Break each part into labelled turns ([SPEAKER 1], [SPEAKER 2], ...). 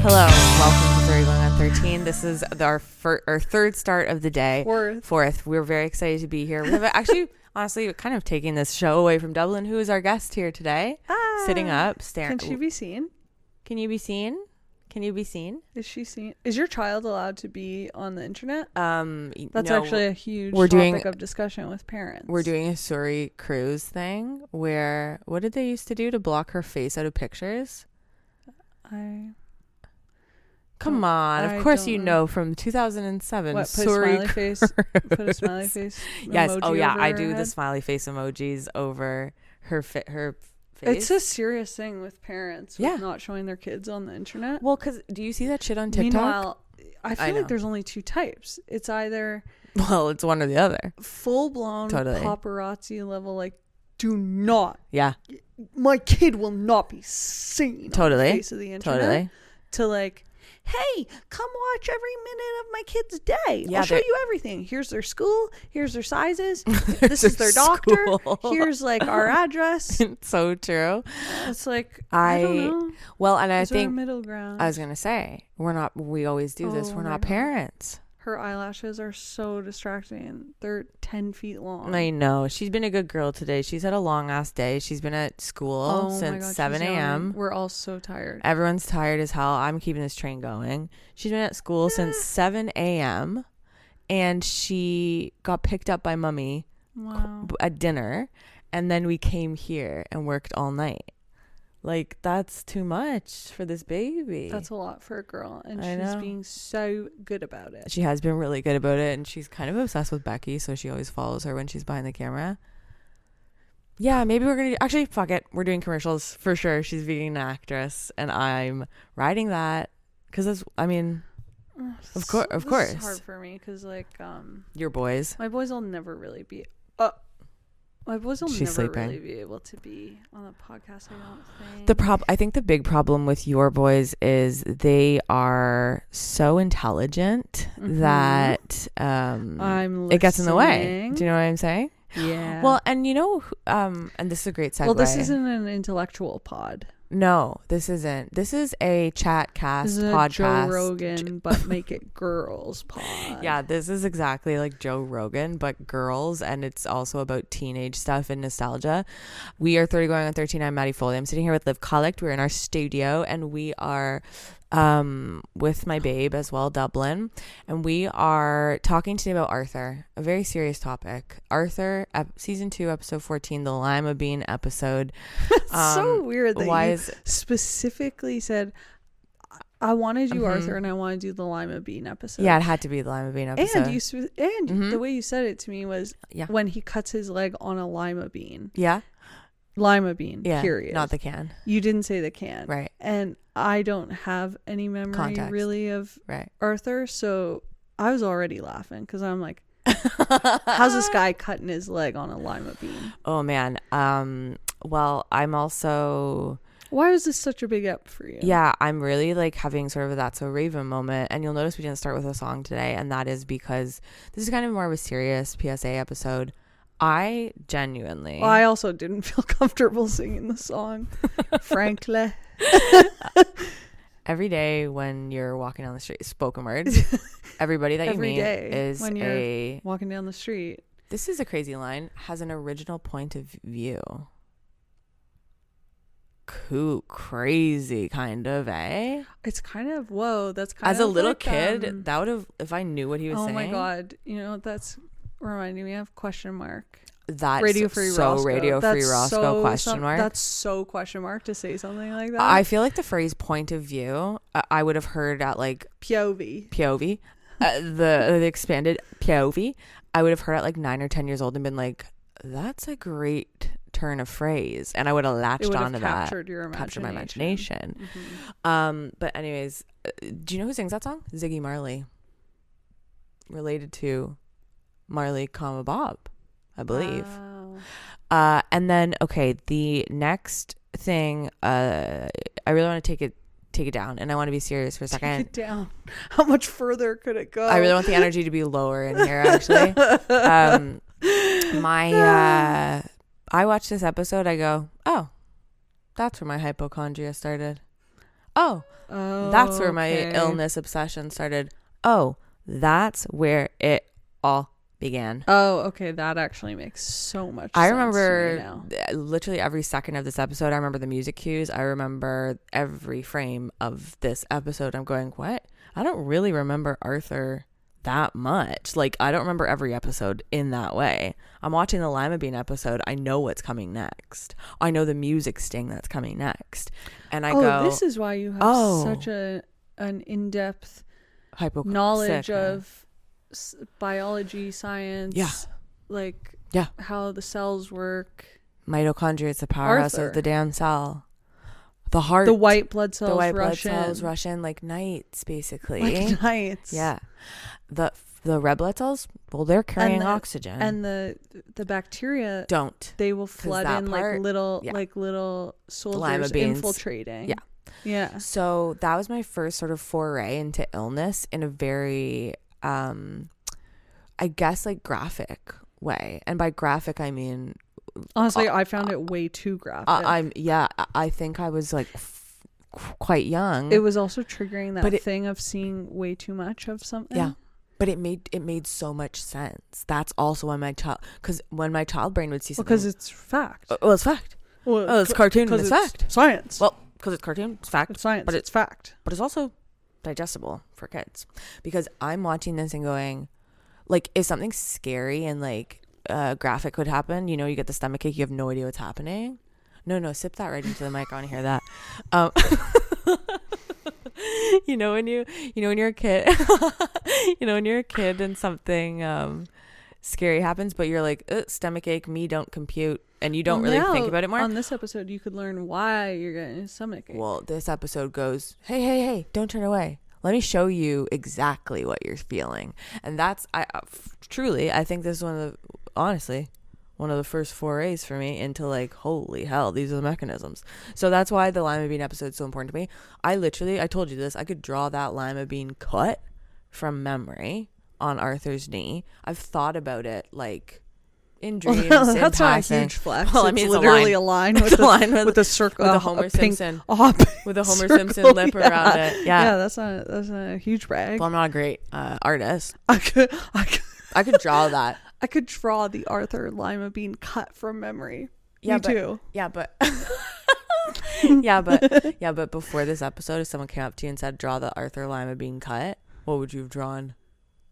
[SPEAKER 1] Hello, welcome to 30 Going on 13. This is our third start of the day. Fourth. We're very excited to be here. We have actually, honestly, kind of taking this show away from Dublin. Who is our guest here today? Sitting up, staring.
[SPEAKER 2] Can she be seen?
[SPEAKER 1] Can you be seen? Can you be seen?
[SPEAKER 2] Is she seen? Is your child allowed to be on the internet? That's
[SPEAKER 1] no,
[SPEAKER 2] actually a huge topic of discussion with parents.
[SPEAKER 1] We're doing a Surrey cruise thing where, what did they used to do to block her face out of pictures? Come on, of course you know from 2007.
[SPEAKER 2] What,
[SPEAKER 1] Surrey
[SPEAKER 2] put a smiley face
[SPEAKER 1] yes.
[SPEAKER 2] emoji
[SPEAKER 1] Oh yeah,
[SPEAKER 2] over
[SPEAKER 1] I
[SPEAKER 2] her
[SPEAKER 1] do
[SPEAKER 2] head?
[SPEAKER 1] the smiley face emojis over her face.
[SPEAKER 2] It's a serious thing with parents
[SPEAKER 1] Yeah.
[SPEAKER 2] with not showing their kids on the internet.
[SPEAKER 1] Well, because do you see that shit on TikTok?
[SPEAKER 2] Meanwhile, I feel like there's only two types. It's either
[SPEAKER 1] It's one or the other.
[SPEAKER 2] full-blown
[SPEAKER 1] Totally.
[SPEAKER 2] paparazzi level, like, do not.
[SPEAKER 1] Yeah.
[SPEAKER 2] My kid will not be seen on the face of the internet.
[SPEAKER 1] Totally.
[SPEAKER 2] To like, hey, come watch every minute of my kid's day.
[SPEAKER 1] Yeah,
[SPEAKER 2] I'll show you everything. Here's their school. Here's their sizes. This is their doctor. Here's like our address.
[SPEAKER 1] It's so true.
[SPEAKER 2] It's like, I don't know.
[SPEAKER 1] Well, and I
[SPEAKER 2] Is there a
[SPEAKER 1] think
[SPEAKER 2] middle ground?
[SPEAKER 1] I was gonna say we always do this.
[SPEAKER 2] Oh
[SPEAKER 1] We're
[SPEAKER 2] my
[SPEAKER 1] not
[SPEAKER 2] God.
[SPEAKER 1] parents.
[SPEAKER 2] Her eyelashes are so distracting. They're 10 feet long.
[SPEAKER 1] I know. She's been a good girl today. She's had a long ass day. She's been at school since 7 a.m.
[SPEAKER 2] We're all so tired.
[SPEAKER 1] Everyone's tired as hell. I'm keeping this train going. She's been at school since 7 a.m. and she got picked up by mommy at dinner, and then we came here and worked all night. Like, that's too much for this baby.
[SPEAKER 2] That's a lot for a girl, and
[SPEAKER 1] I
[SPEAKER 2] she's
[SPEAKER 1] know.
[SPEAKER 2] being so good about it.
[SPEAKER 1] She has been really good about it, and she's kind of obsessed with Becky, so she always follows her when she's behind the camera. Yeah, maybe we're going to... Actually, fuck it. We're doing commercials for sure. She's being an actress, and I'm riding that because that's... I mean, of course.
[SPEAKER 2] It's hard for me because, like...
[SPEAKER 1] Your boys.
[SPEAKER 2] My boys will never really be... really be able to be on a podcast, I don't think.
[SPEAKER 1] I think the big problem with your boys is they are so intelligent that it gets in the way. Do you know what I'm saying?
[SPEAKER 2] Yeah.
[SPEAKER 1] Well, and you know, and this is a great segue.
[SPEAKER 2] Well, this isn't an intellectual pod.
[SPEAKER 1] No, this isn't. This is a chat cast
[SPEAKER 2] This is a
[SPEAKER 1] podcast.
[SPEAKER 2] Joe Rogan, but make it girls pod.
[SPEAKER 1] Yeah, this is exactly like Joe Rogan, but girls, and it's also about teenage stuff and nostalgia. We are 30 Going on 13. I'm Maddie Foley. I'm sitting here with Liv Collect. We're in our studio, and we are with my babe as well, Dublin, and we are talking today about Arthur, a very serious topic. Arthur, season 2, episode 14, the Lima Bean episode.
[SPEAKER 2] It's so weird that you specifically said, I want to do Arthur and I want to do the Lima Bean episode.
[SPEAKER 1] Yeah, it had to be the Lima Bean episode.
[SPEAKER 2] And the way you said it to me was when he cuts his leg on a Lima Bean.
[SPEAKER 1] Yeah.
[SPEAKER 2] Lima Bean,
[SPEAKER 1] yeah,
[SPEAKER 2] period.
[SPEAKER 1] Not the can.
[SPEAKER 2] You didn't say the can.
[SPEAKER 1] Right.
[SPEAKER 2] And I don't have any memory really of Arthur, so I was already laughing because I'm like, how's this guy cutting his leg on a Lima Bean?
[SPEAKER 1] Oh, man. Well, I'm also...
[SPEAKER 2] Why was this such a big up for you?
[SPEAKER 1] Yeah, I'm really like having sort of a That's So Raven moment. And you'll notice we didn't start with a song today. And that is because this is kind of more of a serious PSA episode. I genuinely...
[SPEAKER 2] Well, I also didn't feel comfortable singing the song, frankly.
[SPEAKER 1] Every day when you're walking down the street, spoken words, everybody that you meet is
[SPEAKER 2] when you're walking down the street.
[SPEAKER 1] This is a crazy line. Has an original point of view. Cool, crazy kind of, eh?
[SPEAKER 2] It's kind of, whoa, that's kind of
[SPEAKER 1] as a little
[SPEAKER 2] like,
[SPEAKER 1] kid, that would have, if I knew what he was saying.
[SPEAKER 2] Oh my God. You know, that's reminding me of question mark.
[SPEAKER 1] That's
[SPEAKER 2] Radio Free Roscoe.
[SPEAKER 1] Radio Free Roscoe question mark.
[SPEAKER 2] That's so question mark to say something like that.
[SPEAKER 1] I feel like the phrase point of view, I would have heard at like
[SPEAKER 2] POV.
[SPEAKER 1] The expanded POV. I would have heard at like 9 or 10 years old and been like, that's a great turn of phrase, and I would have latched onto that. Captured my imagination. Mm-hmm. But anyways, do you know who sings that song? Ziggy Marley, related to Marley, Bob, I believe. Wow. And then the next thing, I really want to take it down, and I want to be serious for a second.
[SPEAKER 2] Take it down. How much further could it go?
[SPEAKER 1] I really want the energy to be lower in here, actually. I watched this episode. I go, oh, that's where my hypochondria started. oh, that's where my illness obsession started. Oh, that's where it all began.
[SPEAKER 2] Oh, okay. That actually makes so much sense.
[SPEAKER 1] I remember literally every second of this episode. I remember the music cues. I remember every frame of this episode. I'm going, what? I don't really remember Arthur that much. Like, I don't remember every episode in that way. I'm watching the Lima Bean episode. I know what's coming next. I know the music sting that's coming next. And I go,
[SPEAKER 2] this is why you have such an in-depth knowledge of biology, science, how the cells work.
[SPEAKER 1] Mitochondria is the powerhouse of the damn cell. The heart,
[SPEAKER 2] the white blood cells,
[SPEAKER 1] rush in like knights, basically.
[SPEAKER 2] Like knights.
[SPEAKER 1] Yeah. The red blood cells, well, they're carrying oxygen,
[SPEAKER 2] and the bacteria
[SPEAKER 1] don't.
[SPEAKER 2] They will flood in like little soldiers infiltrating. Yeah. So
[SPEAKER 1] that was my first sort of foray into illness in a very, I guess, like graphic way. And by graphic, I mean,
[SPEAKER 2] honestly, I found it way too graphic.
[SPEAKER 1] I think I was like quite young.
[SPEAKER 2] It was also triggering that thing of seeing way too much of something.
[SPEAKER 1] Yeah. But it made so much sense. That's also when my child brain would see something.
[SPEAKER 2] Because it's fact.
[SPEAKER 1] Well, it's fact. Well, it's cartoon and it's fact.
[SPEAKER 2] Science.
[SPEAKER 1] Well, because it's cartoon, it's fact.
[SPEAKER 2] It's science,
[SPEAKER 1] but
[SPEAKER 2] it's fact.
[SPEAKER 1] But it's also digestible for kids. Because I'm watching this and going, like, if something scary and like graphic would happen, you know, you get the stomach ache, you have no idea what's happening. No, sip that right into the mic. I want to hear that. You know when you're a kid, when you're a kid and something scary happens, but you're like, stomach ache, me don't compute, and you don't really think about it more.
[SPEAKER 2] On this episode, you could learn why you're getting a stomach ache.
[SPEAKER 1] Well, this episode goes, hey, don't turn away. Let me show you exactly what you're feeling. And that's, I think this is one of the first forays for me into like, holy hell, these are the mechanisms. So that's why the Lima Bean episode is so important to me. I told you this, I could draw that Lima Bean cut from memory on Arthur's knee. I've thought about it like in dreams.
[SPEAKER 2] That's not a huge flex. Well, I mean, it's literally a line with a circle,
[SPEAKER 1] with a Homer Simpson, with a Homer Simpson lip around it. Yeah,
[SPEAKER 2] that's not a huge brag.
[SPEAKER 1] Well, I'm not a great artist.
[SPEAKER 2] I could
[SPEAKER 1] draw that.
[SPEAKER 2] I could draw the Arthur Lima Bean cut from memory.
[SPEAKER 1] Yeah,
[SPEAKER 2] too.
[SPEAKER 1] Yeah, but but before this episode, if someone came up to you and said, draw the Arthur Lima Bean cut, what would you have drawn?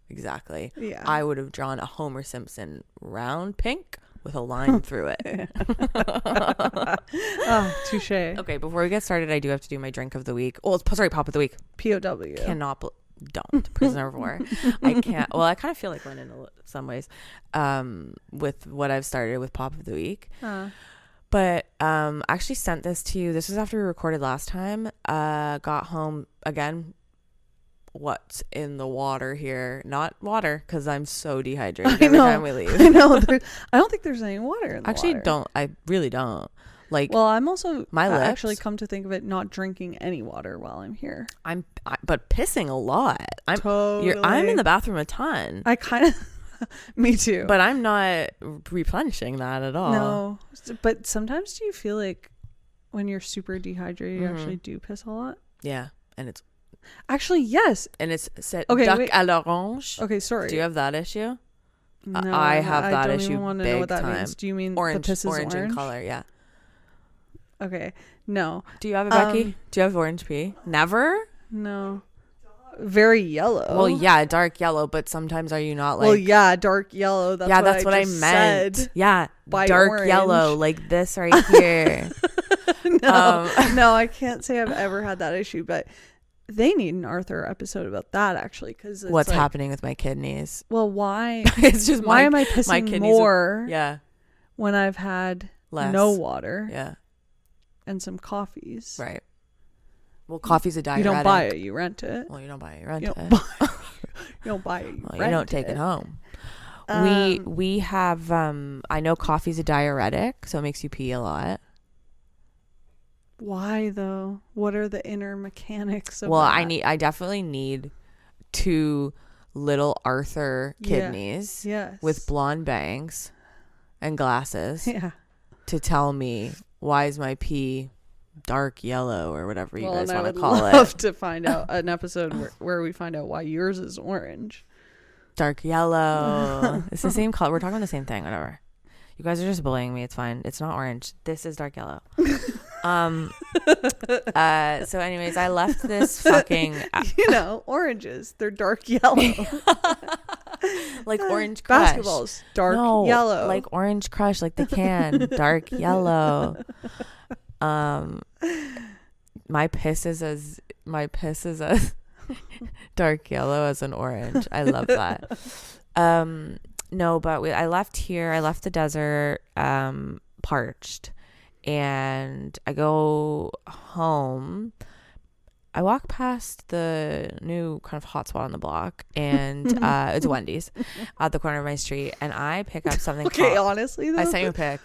[SPEAKER 1] Exactly.
[SPEAKER 2] Yeah.
[SPEAKER 1] I would have drawn a Homer Simpson round pink with a line through it.
[SPEAKER 2] Oh, touche.
[SPEAKER 1] Okay, before we get started, I do have to do my drink of the week. Oh, sorry, pop of the week.
[SPEAKER 2] POW.
[SPEAKER 1] Don't. Prisoner of War. I can't. Well, I kind of feel like one in some ways with what I've started with pop of the week. But I actually sent this to you. This was after we recorded last time. Got home again. What's in the water here? Not water, because I'm so dehydrated every time we leave.
[SPEAKER 2] I know. I don't think there's any water in the water.
[SPEAKER 1] Don't. I really don't. Like,
[SPEAKER 2] well, I'm also
[SPEAKER 1] my lips,
[SPEAKER 2] actually come to think of it, not drinking any water while I'm here.
[SPEAKER 1] But pissing a lot. I'm in the bathroom a ton.
[SPEAKER 2] I kind of, me too.
[SPEAKER 1] But I'm not replenishing that at all.
[SPEAKER 2] No, but sometimes do you feel like when you're super dehydrated, you actually do piss a lot?
[SPEAKER 1] Yeah, and it's
[SPEAKER 2] actually yes,
[SPEAKER 1] and it's said duck à l'orange.
[SPEAKER 2] Okay, sorry.
[SPEAKER 1] Do you have that issue?
[SPEAKER 2] No,
[SPEAKER 1] I have that
[SPEAKER 2] I don't
[SPEAKER 1] issue
[SPEAKER 2] even want to
[SPEAKER 1] big
[SPEAKER 2] know what that
[SPEAKER 1] time.
[SPEAKER 2] means. Do you mean
[SPEAKER 1] orange?
[SPEAKER 2] The piss is
[SPEAKER 1] orange in color, yeah.
[SPEAKER 2] Okay, no.
[SPEAKER 1] Do you have it, Becky? Do you have orange pee? Never?
[SPEAKER 2] No. Very yellow.
[SPEAKER 1] Well, yeah, dark yellow, but sometimes are you not like...
[SPEAKER 2] Well, yeah, dark yellow. That's what I meant.
[SPEAKER 1] Said yeah, dark orange. Yellow, like this right here.
[SPEAKER 2] No, I can't say I've ever had that issue, but they need an Arthur episode about that, actually. Because
[SPEAKER 1] what's happening with my kidneys?
[SPEAKER 2] Well, why?
[SPEAKER 1] It's just
[SPEAKER 2] why am I pissing more
[SPEAKER 1] yeah.
[SPEAKER 2] when I've had
[SPEAKER 1] less.
[SPEAKER 2] No water?
[SPEAKER 1] Yeah.
[SPEAKER 2] And some coffees.
[SPEAKER 1] Right. Well, coffee's a diuretic.
[SPEAKER 2] You don't buy it, you rent it.
[SPEAKER 1] Well, you don't buy it, you rent
[SPEAKER 2] it. You don't buy it, you rent it.
[SPEAKER 1] You don't take it home. We have, I know coffee's a diuretic, so it makes you pee a lot.
[SPEAKER 2] Why, though? What are the inner mechanics of that?
[SPEAKER 1] I definitely need 2 little Arthur kidneys with blonde bangs and glasses to tell me why is my pee dark yellow or whatever you guys want to call it.
[SPEAKER 2] I would love to find out an episode where we find out why yours is orange.
[SPEAKER 1] Dark yellow. It's the same color. We're talking the same thing. Whatever. You guys are just bullying me. It's fine. It's not orange. This is dark yellow. So anyways, I left this fucking
[SPEAKER 2] oranges, they're dark yellow.
[SPEAKER 1] Like Orange Crush.
[SPEAKER 2] Basketballs, dark yellow.
[SPEAKER 1] Like Orange Crush, like the can, dark yellow. My piss is as dark yellow as an orange. I love that. No, but I left here. I left the desert, parched, and I go home. I walk past the new kind of hotspot on the block, and it's Wendy's at the corner of my street, and I pick up something.
[SPEAKER 2] Okay, honestly, though,
[SPEAKER 1] I sent you a pic.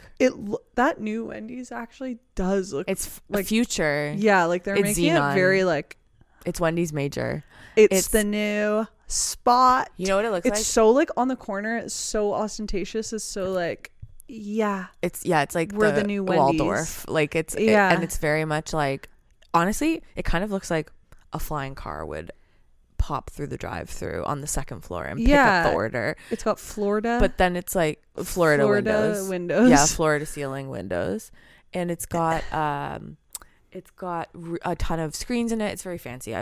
[SPEAKER 2] That new Wendy's actually does look.
[SPEAKER 1] It's like future.
[SPEAKER 2] Yeah, like they're making Xenon. It very like.
[SPEAKER 1] It's Wendy's major.
[SPEAKER 2] It's the new spot.
[SPEAKER 1] You know what it looks like?
[SPEAKER 2] It's so like on the corner. It's so ostentatious. It's so like, yeah.
[SPEAKER 1] It's like
[SPEAKER 2] we're the new Wendy's.
[SPEAKER 1] Waldorf. Like and it's very much like. Honestly, it kind of looks like a flying car would pop through the drive-through on the second floor and pick up the order.
[SPEAKER 2] It's got Florida.
[SPEAKER 1] But then it's like Florida windows. Yeah, Florida ceiling windows. And it's got a ton of screens in it. It's very fancy.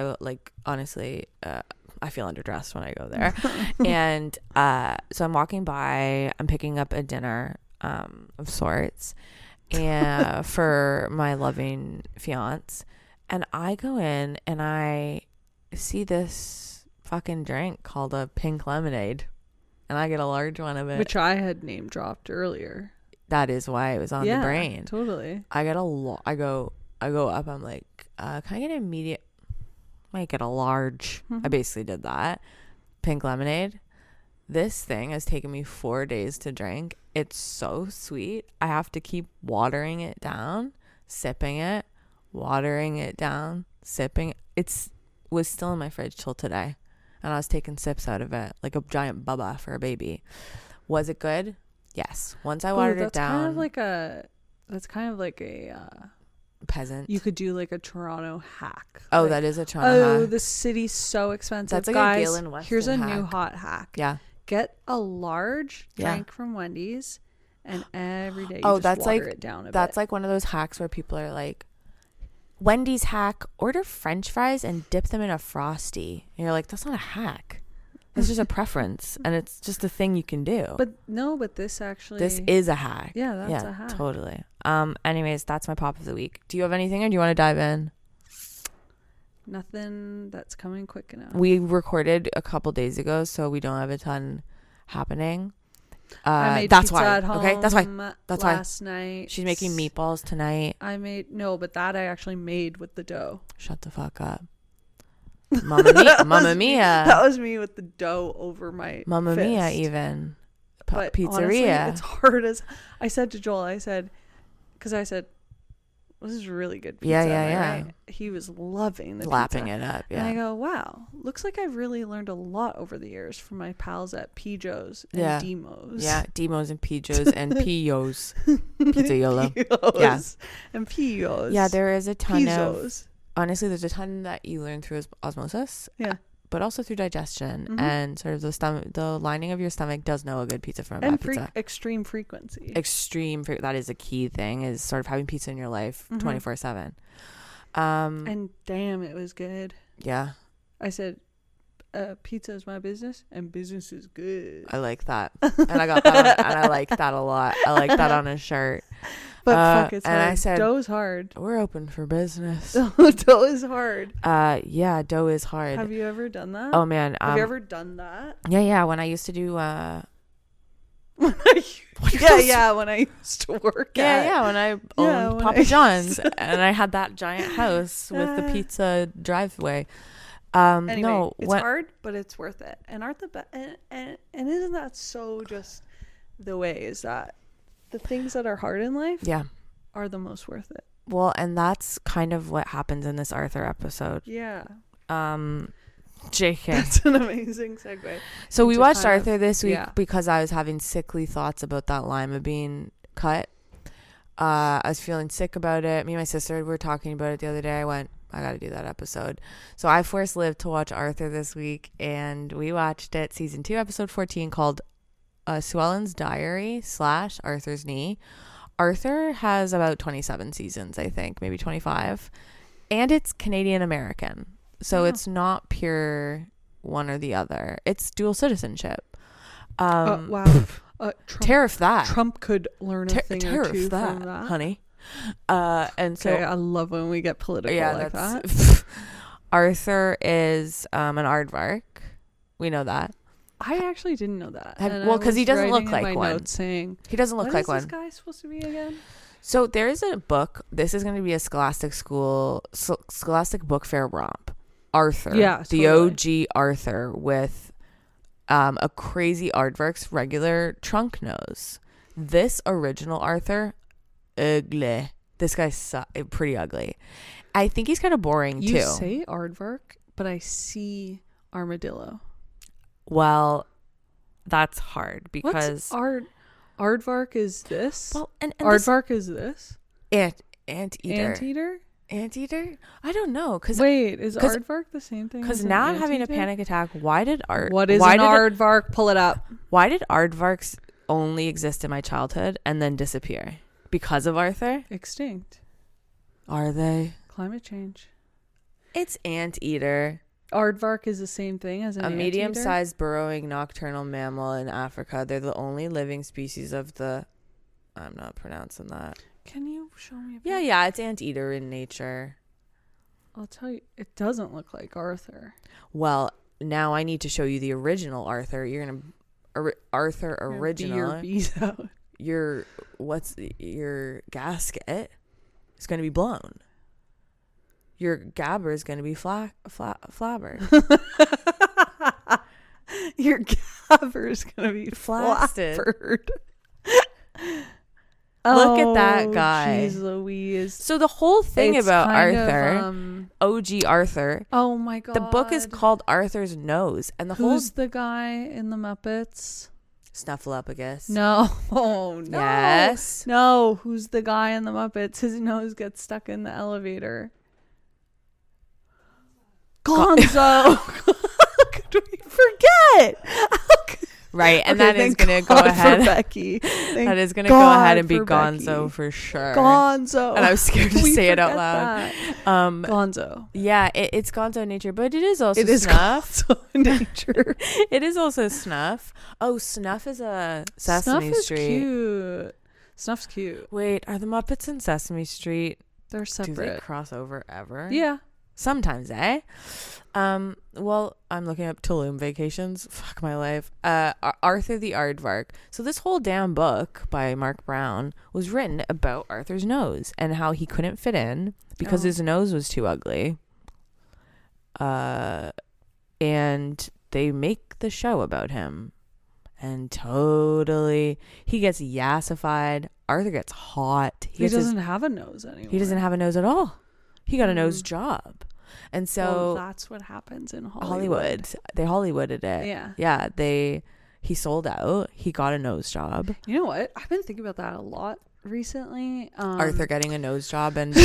[SPEAKER 1] Honestly, I feel underdressed when I go there. And so I'm walking by, I'm picking up a dinner of sorts and for my loving fiance. And I go in and I see this fucking drink called a pink lemonade. And I get a large one of it.
[SPEAKER 2] Which I had name dropped earlier.
[SPEAKER 1] That is why it was on the brain.
[SPEAKER 2] Totally.
[SPEAKER 1] I go up, I'm like, can I get an immediate, might get a large. I basically did that. Pink lemonade. This thing has taken me 4 days to drink. It's so sweet. I have to keep watering it down, sipping it, watering it down, sipping. Was still in my fridge till today, and I was taking sips out of it like a giant bubba for a baby. Was it good? Yes. Once I watered it down.
[SPEAKER 2] That's kind of like a
[SPEAKER 1] peasant.
[SPEAKER 2] You could do like a Toronto hack.
[SPEAKER 1] Oh, that is a Toronto hack.
[SPEAKER 2] The city's so expensive.
[SPEAKER 1] That's like
[SPEAKER 2] guys,
[SPEAKER 1] a Galen Weston
[SPEAKER 2] here's a
[SPEAKER 1] hack.
[SPEAKER 2] new hot hack.
[SPEAKER 1] Yeah.
[SPEAKER 2] Get a large drink from Wendy's, and every day you just water it down a bit.
[SPEAKER 1] That's like one of those hacks where people are like, Wendy's hack, order French fries and dip them in a Frosty. And you're like, that's not a hack. It's just a preference, and it's just a thing you can do.
[SPEAKER 2] But this
[SPEAKER 1] is a hack.
[SPEAKER 2] Yeah, that's a hack.
[SPEAKER 1] Totally. Anyways, that's my pop of the week. Do you have anything, or do you want to dive in?
[SPEAKER 2] Nothing that's coming quick enough.
[SPEAKER 1] We recorded a couple days ago, so we don't have a ton happening.
[SPEAKER 2] I made
[SPEAKER 1] that's
[SPEAKER 2] pizza
[SPEAKER 1] why.
[SPEAKER 2] at home.
[SPEAKER 1] Okay, that's why.
[SPEAKER 2] Last night.
[SPEAKER 1] She's making meatballs tonight.
[SPEAKER 2] But that I actually made with the dough.
[SPEAKER 1] Shut the fuck up. Mamma mia.
[SPEAKER 2] That was me with the dough over my
[SPEAKER 1] Mamma
[SPEAKER 2] fist.
[SPEAKER 1] mia even.
[SPEAKER 2] But
[SPEAKER 1] Pizzeria.
[SPEAKER 2] Honestly, it's hard as I said to Joel. Because I said, this is really good pizza.
[SPEAKER 1] Yeah.
[SPEAKER 2] Right? He was loving the
[SPEAKER 1] lapping
[SPEAKER 2] pizza.
[SPEAKER 1] it up. Yeah.
[SPEAKER 2] And I go, wow, looks like I've really learned a lot over the years from my pals at P.Jo's and Demos.
[SPEAKER 1] Yeah, Demos and P.Jo's and P.Yo's. Pizza Yolo.
[SPEAKER 2] Yeah. And P.Yo's.
[SPEAKER 1] Yeah, there is a ton
[SPEAKER 2] Pizzos.
[SPEAKER 1] Honestly, there's a ton that you learn through osmosis.
[SPEAKER 2] Yeah.
[SPEAKER 1] But also through digestion and sort of the lining of your stomach does know a good pizza from a bad pizza.
[SPEAKER 2] Extreme frequency.
[SPEAKER 1] That is a key thing, is sort of having pizza in your life 24/7.
[SPEAKER 2] And damn, it was good.
[SPEAKER 1] Yeah.
[SPEAKER 2] I said, pizza is my business and business is good.
[SPEAKER 1] I like that. And I got that and I like that a lot. I like that on a shirt.
[SPEAKER 2] But fuck, it's hard.
[SPEAKER 1] And I said,
[SPEAKER 2] dough's hard.
[SPEAKER 1] We're open for business.
[SPEAKER 2] Dough is hard.
[SPEAKER 1] Yeah, dough is hard.
[SPEAKER 2] Have you ever done that?
[SPEAKER 1] Oh man.
[SPEAKER 2] Have you ever done that?
[SPEAKER 1] Yeah. When I used to do
[SPEAKER 2] when I used to work
[SPEAKER 1] when I owned Papa John's and I had that giant house with the pizza driveway.
[SPEAKER 2] Anyway,
[SPEAKER 1] no,
[SPEAKER 2] it's hard, but it's worth it. And aren't and isn't that so just the way is that the things that are hard in life are the most worth it.
[SPEAKER 1] Well, and that's kind of what happens in this Arthur episode.
[SPEAKER 2] Yeah.
[SPEAKER 1] JK.
[SPEAKER 2] That's an amazing segue.
[SPEAKER 1] So we watched Arthur this week because I was having sickly thoughts about that lima bean cut. I was feeling sick about it. Me and my sister were talking about it the other day. I went, I got to do that episode. So I forced Liv to watch Arthur this week, and we watched it, season 2, episode 14, called Llewellyn's Diary / Arthur's Knee. Arthur has about 27 seasons, I think, maybe 25. And it's Canadian American. So it's not pure one or the other. It's dual citizenship.
[SPEAKER 2] Wow.
[SPEAKER 1] Tariff that.
[SPEAKER 2] Trump could learn a thing or two from that.
[SPEAKER 1] Honey. And so
[SPEAKER 2] I love when we get political like that.
[SPEAKER 1] Arthur is an aardvark. We know that.
[SPEAKER 2] I actually didn't know that.
[SPEAKER 1] Well, because he doesn't look like one. He doesn't look like one.
[SPEAKER 2] What is this guy supposed to be again?
[SPEAKER 1] So there is a book. This is going to be a Scholastic Book Fair romp. Arthur. Yeah, totally. The OG Arthur with a crazy aardvark's regular trunk nose. This original Arthur, ugly. This guy's pretty ugly. I think he's kind of boring too.
[SPEAKER 2] You say aardvark, but I see armadillo.
[SPEAKER 1] Well, that's hard because
[SPEAKER 2] aardvark is this.
[SPEAKER 1] Well, and
[SPEAKER 2] aardvark is this.
[SPEAKER 1] Anteater. Anteater? I don't know.
[SPEAKER 2] Wait, is aardvark the same thing?
[SPEAKER 1] Because now I'm having a panic attack. What is
[SPEAKER 2] aardvark? Pull it up.
[SPEAKER 1] Why did aardvarks only exist in my childhood and then disappear? Because of Arthur?
[SPEAKER 2] Extinct.
[SPEAKER 1] Are they?
[SPEAKER 2] Climate change.
[SPEAKER 1] It's anteater.
[SPEAKER 2] Aardvark is the same thing as a
[SPEAKER 1] medium-sized burrowing nocturnal mammal in Africa. They're the only living species of the... I'm not pronouncing that.
[SPEAKER 2] Can you show me?
[SPEAKER 1] Yeah, it's anteater in nature.
[SPEAKER 2] I'll tell you, it doesn't look like Arthur.
[SPEAKER 1] Well, now I need to show you the original Arthur. You're gonna Arthur original.
[SPEAKER 2] Your bees out.
[SPEAKER 1] Your gasket is gonna be blown. Your gabber is gonna be flabbered.
[SPEAKER 2] Your gabber is gonna be flabbered.
[SPEAKER 1] Look at that guy.
[SPEAKER 2] Jeez Louise.
[SPEAKER 1] So the whole thing about Arthur, OG Arthur.
[SPEAKER 2] Oh my God.
[SPEAKER 1] The book is called Arthur's Nose. And
[SPEAKER 2] who's the guy in the Muppets?
[SPEAKER 1] Snuffleupagus.
[SPEAKER 2] No. Oh, no.
[SPEAKER 1] Yes.
[SPEAKER 2] No. Who's the guy in the Muppets? His nose gets stuck in the elevator. Gonzo. How could we forget?
[SPEAKER 1] Right, and that is going to go ahead.
[SPEAKER 2] Becky.
[SPEAKER 1] That is going to go ahead and be Gonzo Becky. For sure.
[SPEAKER 2] Gonzo.
[SPEAKER 1] And I was scared to say it out loud.
[SPEAKER 2] Gonzo.
[SPEAKER 1] Yeah, it's Gonzo in nature, but it is also Snuff.
[SPEAKER 2] Gonzo in nature.
[SPEAKER 1] It is also Snuff. Oh, Snuff is a Sesame Street.
[SPEAKER 2] Snuff is cute. Snuff's cute.
[SPEAKER 1] Wait, are the Muppets in Sesame Street?
[SPEAKER 2] They're separate.
[SPEAKER 1] Do they cross over ever?
[SPEAKER 2] Yeah.
[SPEAKER 1] Sometimes, eh? Well, I'm looking up Tulum vacations. Fuck my life. Arthur the Aardvark. So this whole damn book by Mark Brown was written about Arthur's nose and how he couldn't fit in because his nose was too ugly. And they make the show about him. And totally, he gets yassified. Arthur gets hot.
[SPEAKER 2] He doesn't have a nose anymore.
[SPEAKER 1] He doesn't have a nose at all. He got a nose job. And so
[SPEAKER 2] that's what happens in Hollywood.
[SPEAKER 1] They Hollywooded it.
[SPEAKER 2] Yeah.
[SPEAKER 1] Yeah. He sold out. He got a nose job.
[SPEAKER 2] You know what? I've been thinking about that a lot recently.
[SPEAKER 1] Arthur getting a nose job and
[SPEAKER 2] yeah.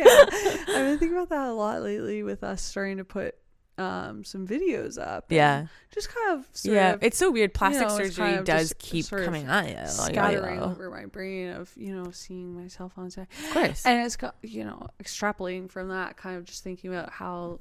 [SPEAKER 2] I've been thinking about that a lot lately with us starting to put some videos up.
[SPEAKER 1] Yeah.
[SPEAKER 2] Just kind of
[SPEAKER 1] it's so weird. Plastic surgery does keep coming at you.
[SPEAKER 2] Scattering over my brain of, seeing myself on set.
[SPEAKER 1] Of course.
[SPEAKER 2] And it's got, extrapolating from that, kind of just thinking about how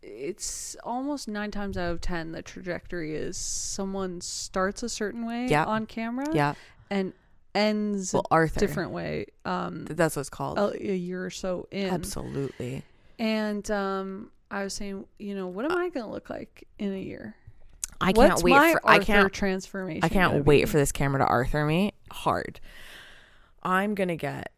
[SPEAKER 2] it's almost 9 times out of 10 the trajectory is someone starts a certain way on camera and ends
[SPEAKER 1] Arthur.
[SPEAKER 2] A different way.
[SPEAKER 1] That's what it's called.
[SPEAKER 2] A year or so in.
[SPEAKER 1] Absolutely.
[SPEAKER 2] And I was saying, what am I going to look like in a year?
[SPEAKER 1] I can't wait for
[SPEAKER 2] Arthur transformation.
[SPEAKER 1] I can't wait for this camera to Arthur me hard. I'm going to get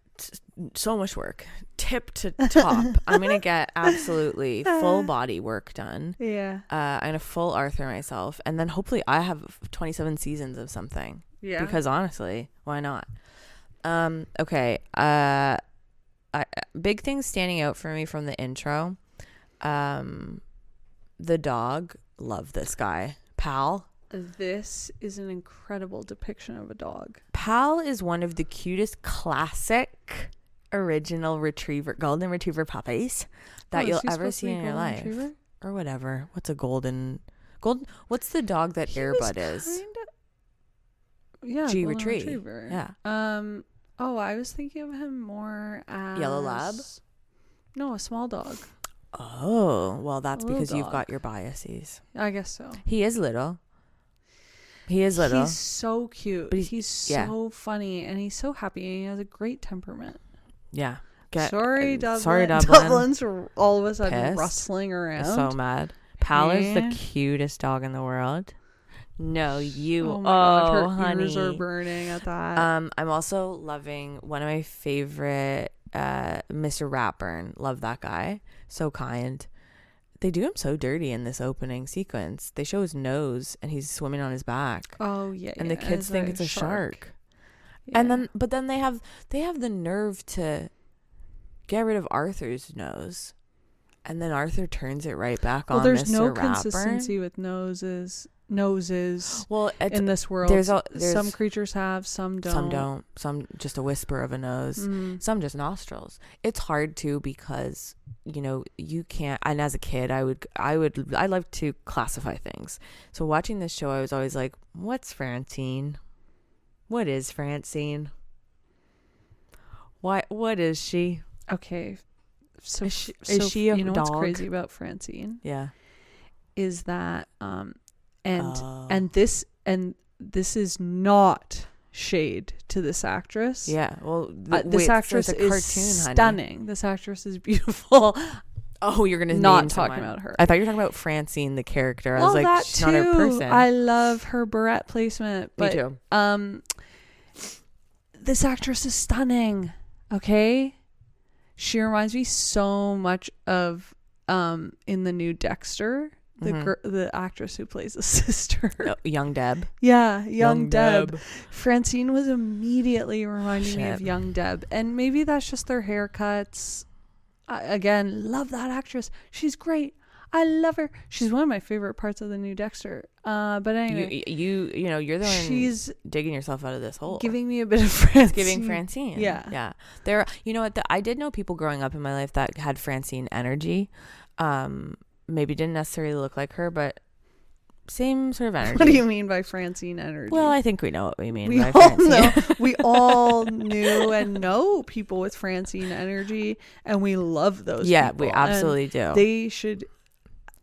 [SPEAKER 1] so much work, tip to top. I'm going to get absolutely full body work done.
[SPEAKER 2] Yeah.
[SPEAKER 1] I'm going to full Arthur myself. And then hopefully I have 27 seasons of something.
[SPEAKER 2] Yeah.
[SPEAKER 1] Because honestly, why not? Okay. Big things standing out for me from the intro. The dog, love this guy. Pal.
[SPEAKER 2] This is an incredible depiction of a dog.
[SPEAKER 1] Pal is one of the cutest classic original golden retriever puppies that you'll ever see in your life. Retriever? Or whatever. What's a golden? What's the dog that Air Bud is?
[SPEAKER 2] G retriever. Yeah. I was thinking of him more as
[SPEAKER 1] Yellow Lab.
[SPEAKER 2] No, a small dog.
[SPEAKER 1] Oh, well, that's because you've got your biases.
[SPEAKER 2] I guess so.
[SPEAKER 1] He is little. He's
[SPEAKER 2] so cute. But he's so funny, and he's so happy, and he has a great temperament.
[SPEAKER 1] Yeah.
[SPEAKER 2] Sorry, Dublin. Dublin's all of a sudden pissed. Rustling around.
[SPEAKER 1] So mad. Pal is the cutest dog in the world. No, you.
[SPEAKER 2] Oh my God, her honey. Ears are burning at that.
[SPEAKER 1] I'm also loving one of my favorite, Mr. Ratburn. Love that guy. So kind. They do him so dirty in this opening sequence. They show his nose and he's swimming on his back.
[SPEAKER 2] Oh yeah.
[SPEAKER 1] And the kids think it's a shark. Yeah. And then they have the nerve to get rid of Arthur's nose. And then Arthur turns it right back on Mr. Ratburn. Well, there's no consistency
[SPEAKER 2] with noses. Well, in this world, there's some creatures have, some don't.
[SPEAKER 1] Some just a whisper of a nose. Some just nostrils. It's hard too because you can't. And as a kid, I like to classify things. So watching this show, I was always like, "What's Francine? What is Francine? What is she?
[SPEAKER 2] Okay, so is
[SPEAKER 1] she a dog?
[SPEAKER 2] What's crazy about Francine?
[SPEAKER 1] Yeah,
[SPEAKER 2] is that And this is not shade to this actress.
[SPEAKER 1] Yeah, well,
[SPEAKER 2] this actress is stunning. Honey. This actress is beautiful.
[SPEAKER 1] Oh, you're gonna
[SPEAKER 2] not talking about her.
[SPEAKER 1] I thought you were talking about Francine, the character. I was like, that she's too. Not her person.
[SPEAKER 2] I love her barrette placement. But,
[SPEAKER 1] me too.
[SPEAKER 2] This actress is stunning. Okay, she reminds me so much of in the new Dexter. The actress who plays the sister.
[SPEAKER 1] Young Deb.
[SPEAKER 2] Yeah, young Deb. Francine was immediately reminding me of young Deb. And maybe that's just their haircuts. Again, love that actress. She's great. I love her. She's one of my favorite parts of the new Dexter. But anyway.
[SPEAKER 1] You're the one she's digging yourself out of this hole.
[SPEAKER 2] Giving me a bit of Francine.
[SPEAKER 1] Giving Francine. Yeah. Yeah. You know what? I did know people growing up in my life that had Francine energy. Maybe didn't necessarily look like her, but same sort of energy.
[SPEAKER 2] What do you mean by Francine energy?
[SPEAKER 1] Well, I think we know what we mean by Francine.
[SPEAKER 2] We all knew and know people with Francine energy, and we love those people.
[SPEAKER 1] Yeah, we absolutely do.
[SPEAKER 2] They should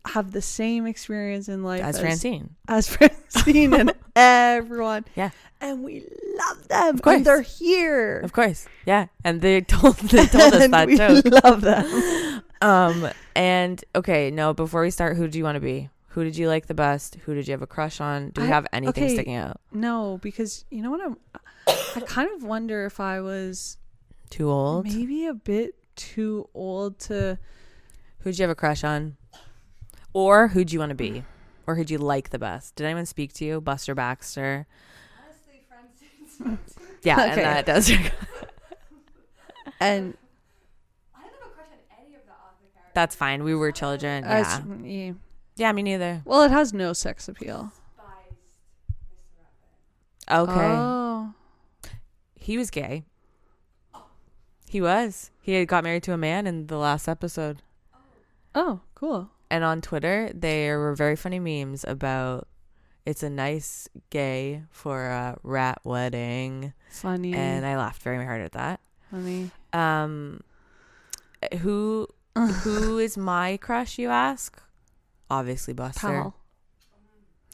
[SPEAKER 2] have the same experience in life
[SPEAKER 1] as Francine.
[SPEAKER 2] As Francine and everyone.
[SPEAKER 1] Yeah.
[SPEAKER 2] And we love them.
[SPEAKER 1] Of course.
[SPEAKER 2] And they're here.
[SPEAKER 1] Of course. Yeah. And they told us that too.
[SPEAKER 2] We love them.
[SPEAKER 1] And okay, no, before we start, who do you want to be? Who did you like the best? Who did you have a crush on? Do you have anything sticking out?
[SPEAKER 2] No, because you know what, I kind of wonder if I was
[SPEAKER 1] too old.
[SPEAKER 2] Maybe a bit too old to.
[SPEAKER 1] Who'd you have a crush on? Or who'd you want to be? Or who'd you like the best? Did anyone speak to you? Buster Baxter?
[SPEAKER 3] Honestly, Francine.
[SPEAKER 1] Yeah, okay. And that does.
[SPEAKER 2] And
[SPEAKER 1] that's fine. We were children. Yeah. Yeah, me neither.
[SPEAKER 2] Well, it has no sex appeal.
[SPEAKER 1] Okay.
[SPEAKER 2] Oh.
[SPEAKER 1] He was gay. He was. He had got married to a man in the last episode.
[SPEAKER 2] Oh, cool.
[SPEAKER 1] And on Twitter, there were very funny memes about it's a nice gay for a rat wedding.
[SPEAKER 2] Funny.
[SPEAKER 1] And I laughed very hard at that.
[SPEAKER 2] Funny.
[SPEAKER 1] Who is my crush, you ask? Obviously Buster.
[SPEAKER 2] Pal.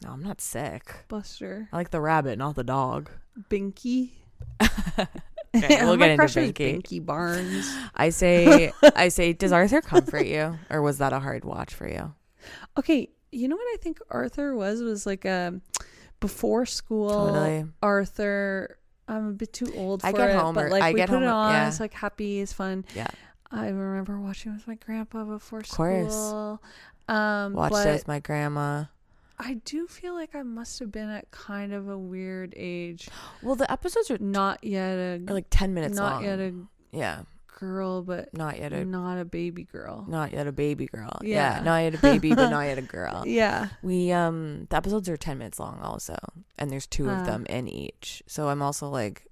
[SPEAKER 1] No, I'm not sick.
[SPEAKER 2] Buster.
[SPEAKER 1] I like the rabbit, not the dog.
[SPEAKER 2] Binky.
[SPEAKER 1] Okay, we'll get into
[SPEAKER 2] Binky Barnes.
[SPEAKER 1] I say, does Arthur comfort you? Or was that a hard watch for you?
[SPEAKER 2] Okay, you know what I think Arthur was like a before school
[SPEAKER 1] totally.
[SPEAKER 2] Arthur. I'm a bit too old for
[SPEAKER 1] I get
[SPEAKER 2] it,
[SPEAKER 1] home,
[SPEAKER 2] but like
[SPEAKER 1] I
[SPEAKER 2] we
[SPEAKER 1] get
[SPEAKER 2] put
[SPEAKER 1] home,
[SPEAKER 2] it on.
[SPEAKER 1] yeah.
[SPEAKER 2] It's like happy, it's fun.
[SPEAKER 1] Yeah.
[SPEAKER 2] I remember watching with my grandpa before
[SPEAKER 1] of course.
[SPEAKER 2] school.
[SPEAKER 1] Watched it with my grandma.
[SPEAKER 2] I do feel like I must have been at kind of a weird age.
[SPEAKER 1] Well, the episodes are
[SPEAKER 2] not yet
[SPEAKER 1] like 10 minutes
[SPEAKER 2] not
[SPEAKER 1] long.
[SPEAKER 2] Not yet
[SPEAKER 1] a
[SPEAKER 2] girl, but
[SPEAKER 1] not a
[SPEAKER 2] baby girl.
[SPEAKER 1] Not yet a baby girl.
[SPEAKER 2] Yeah.
[SPEAKER 1] Not yet a baby, but not yet a girl.
[SPEAKER 2] Yeah.
[SPEAKER 1] We the episodes are 10 minutes long also. and there's 2 of them in each. So I'm also like,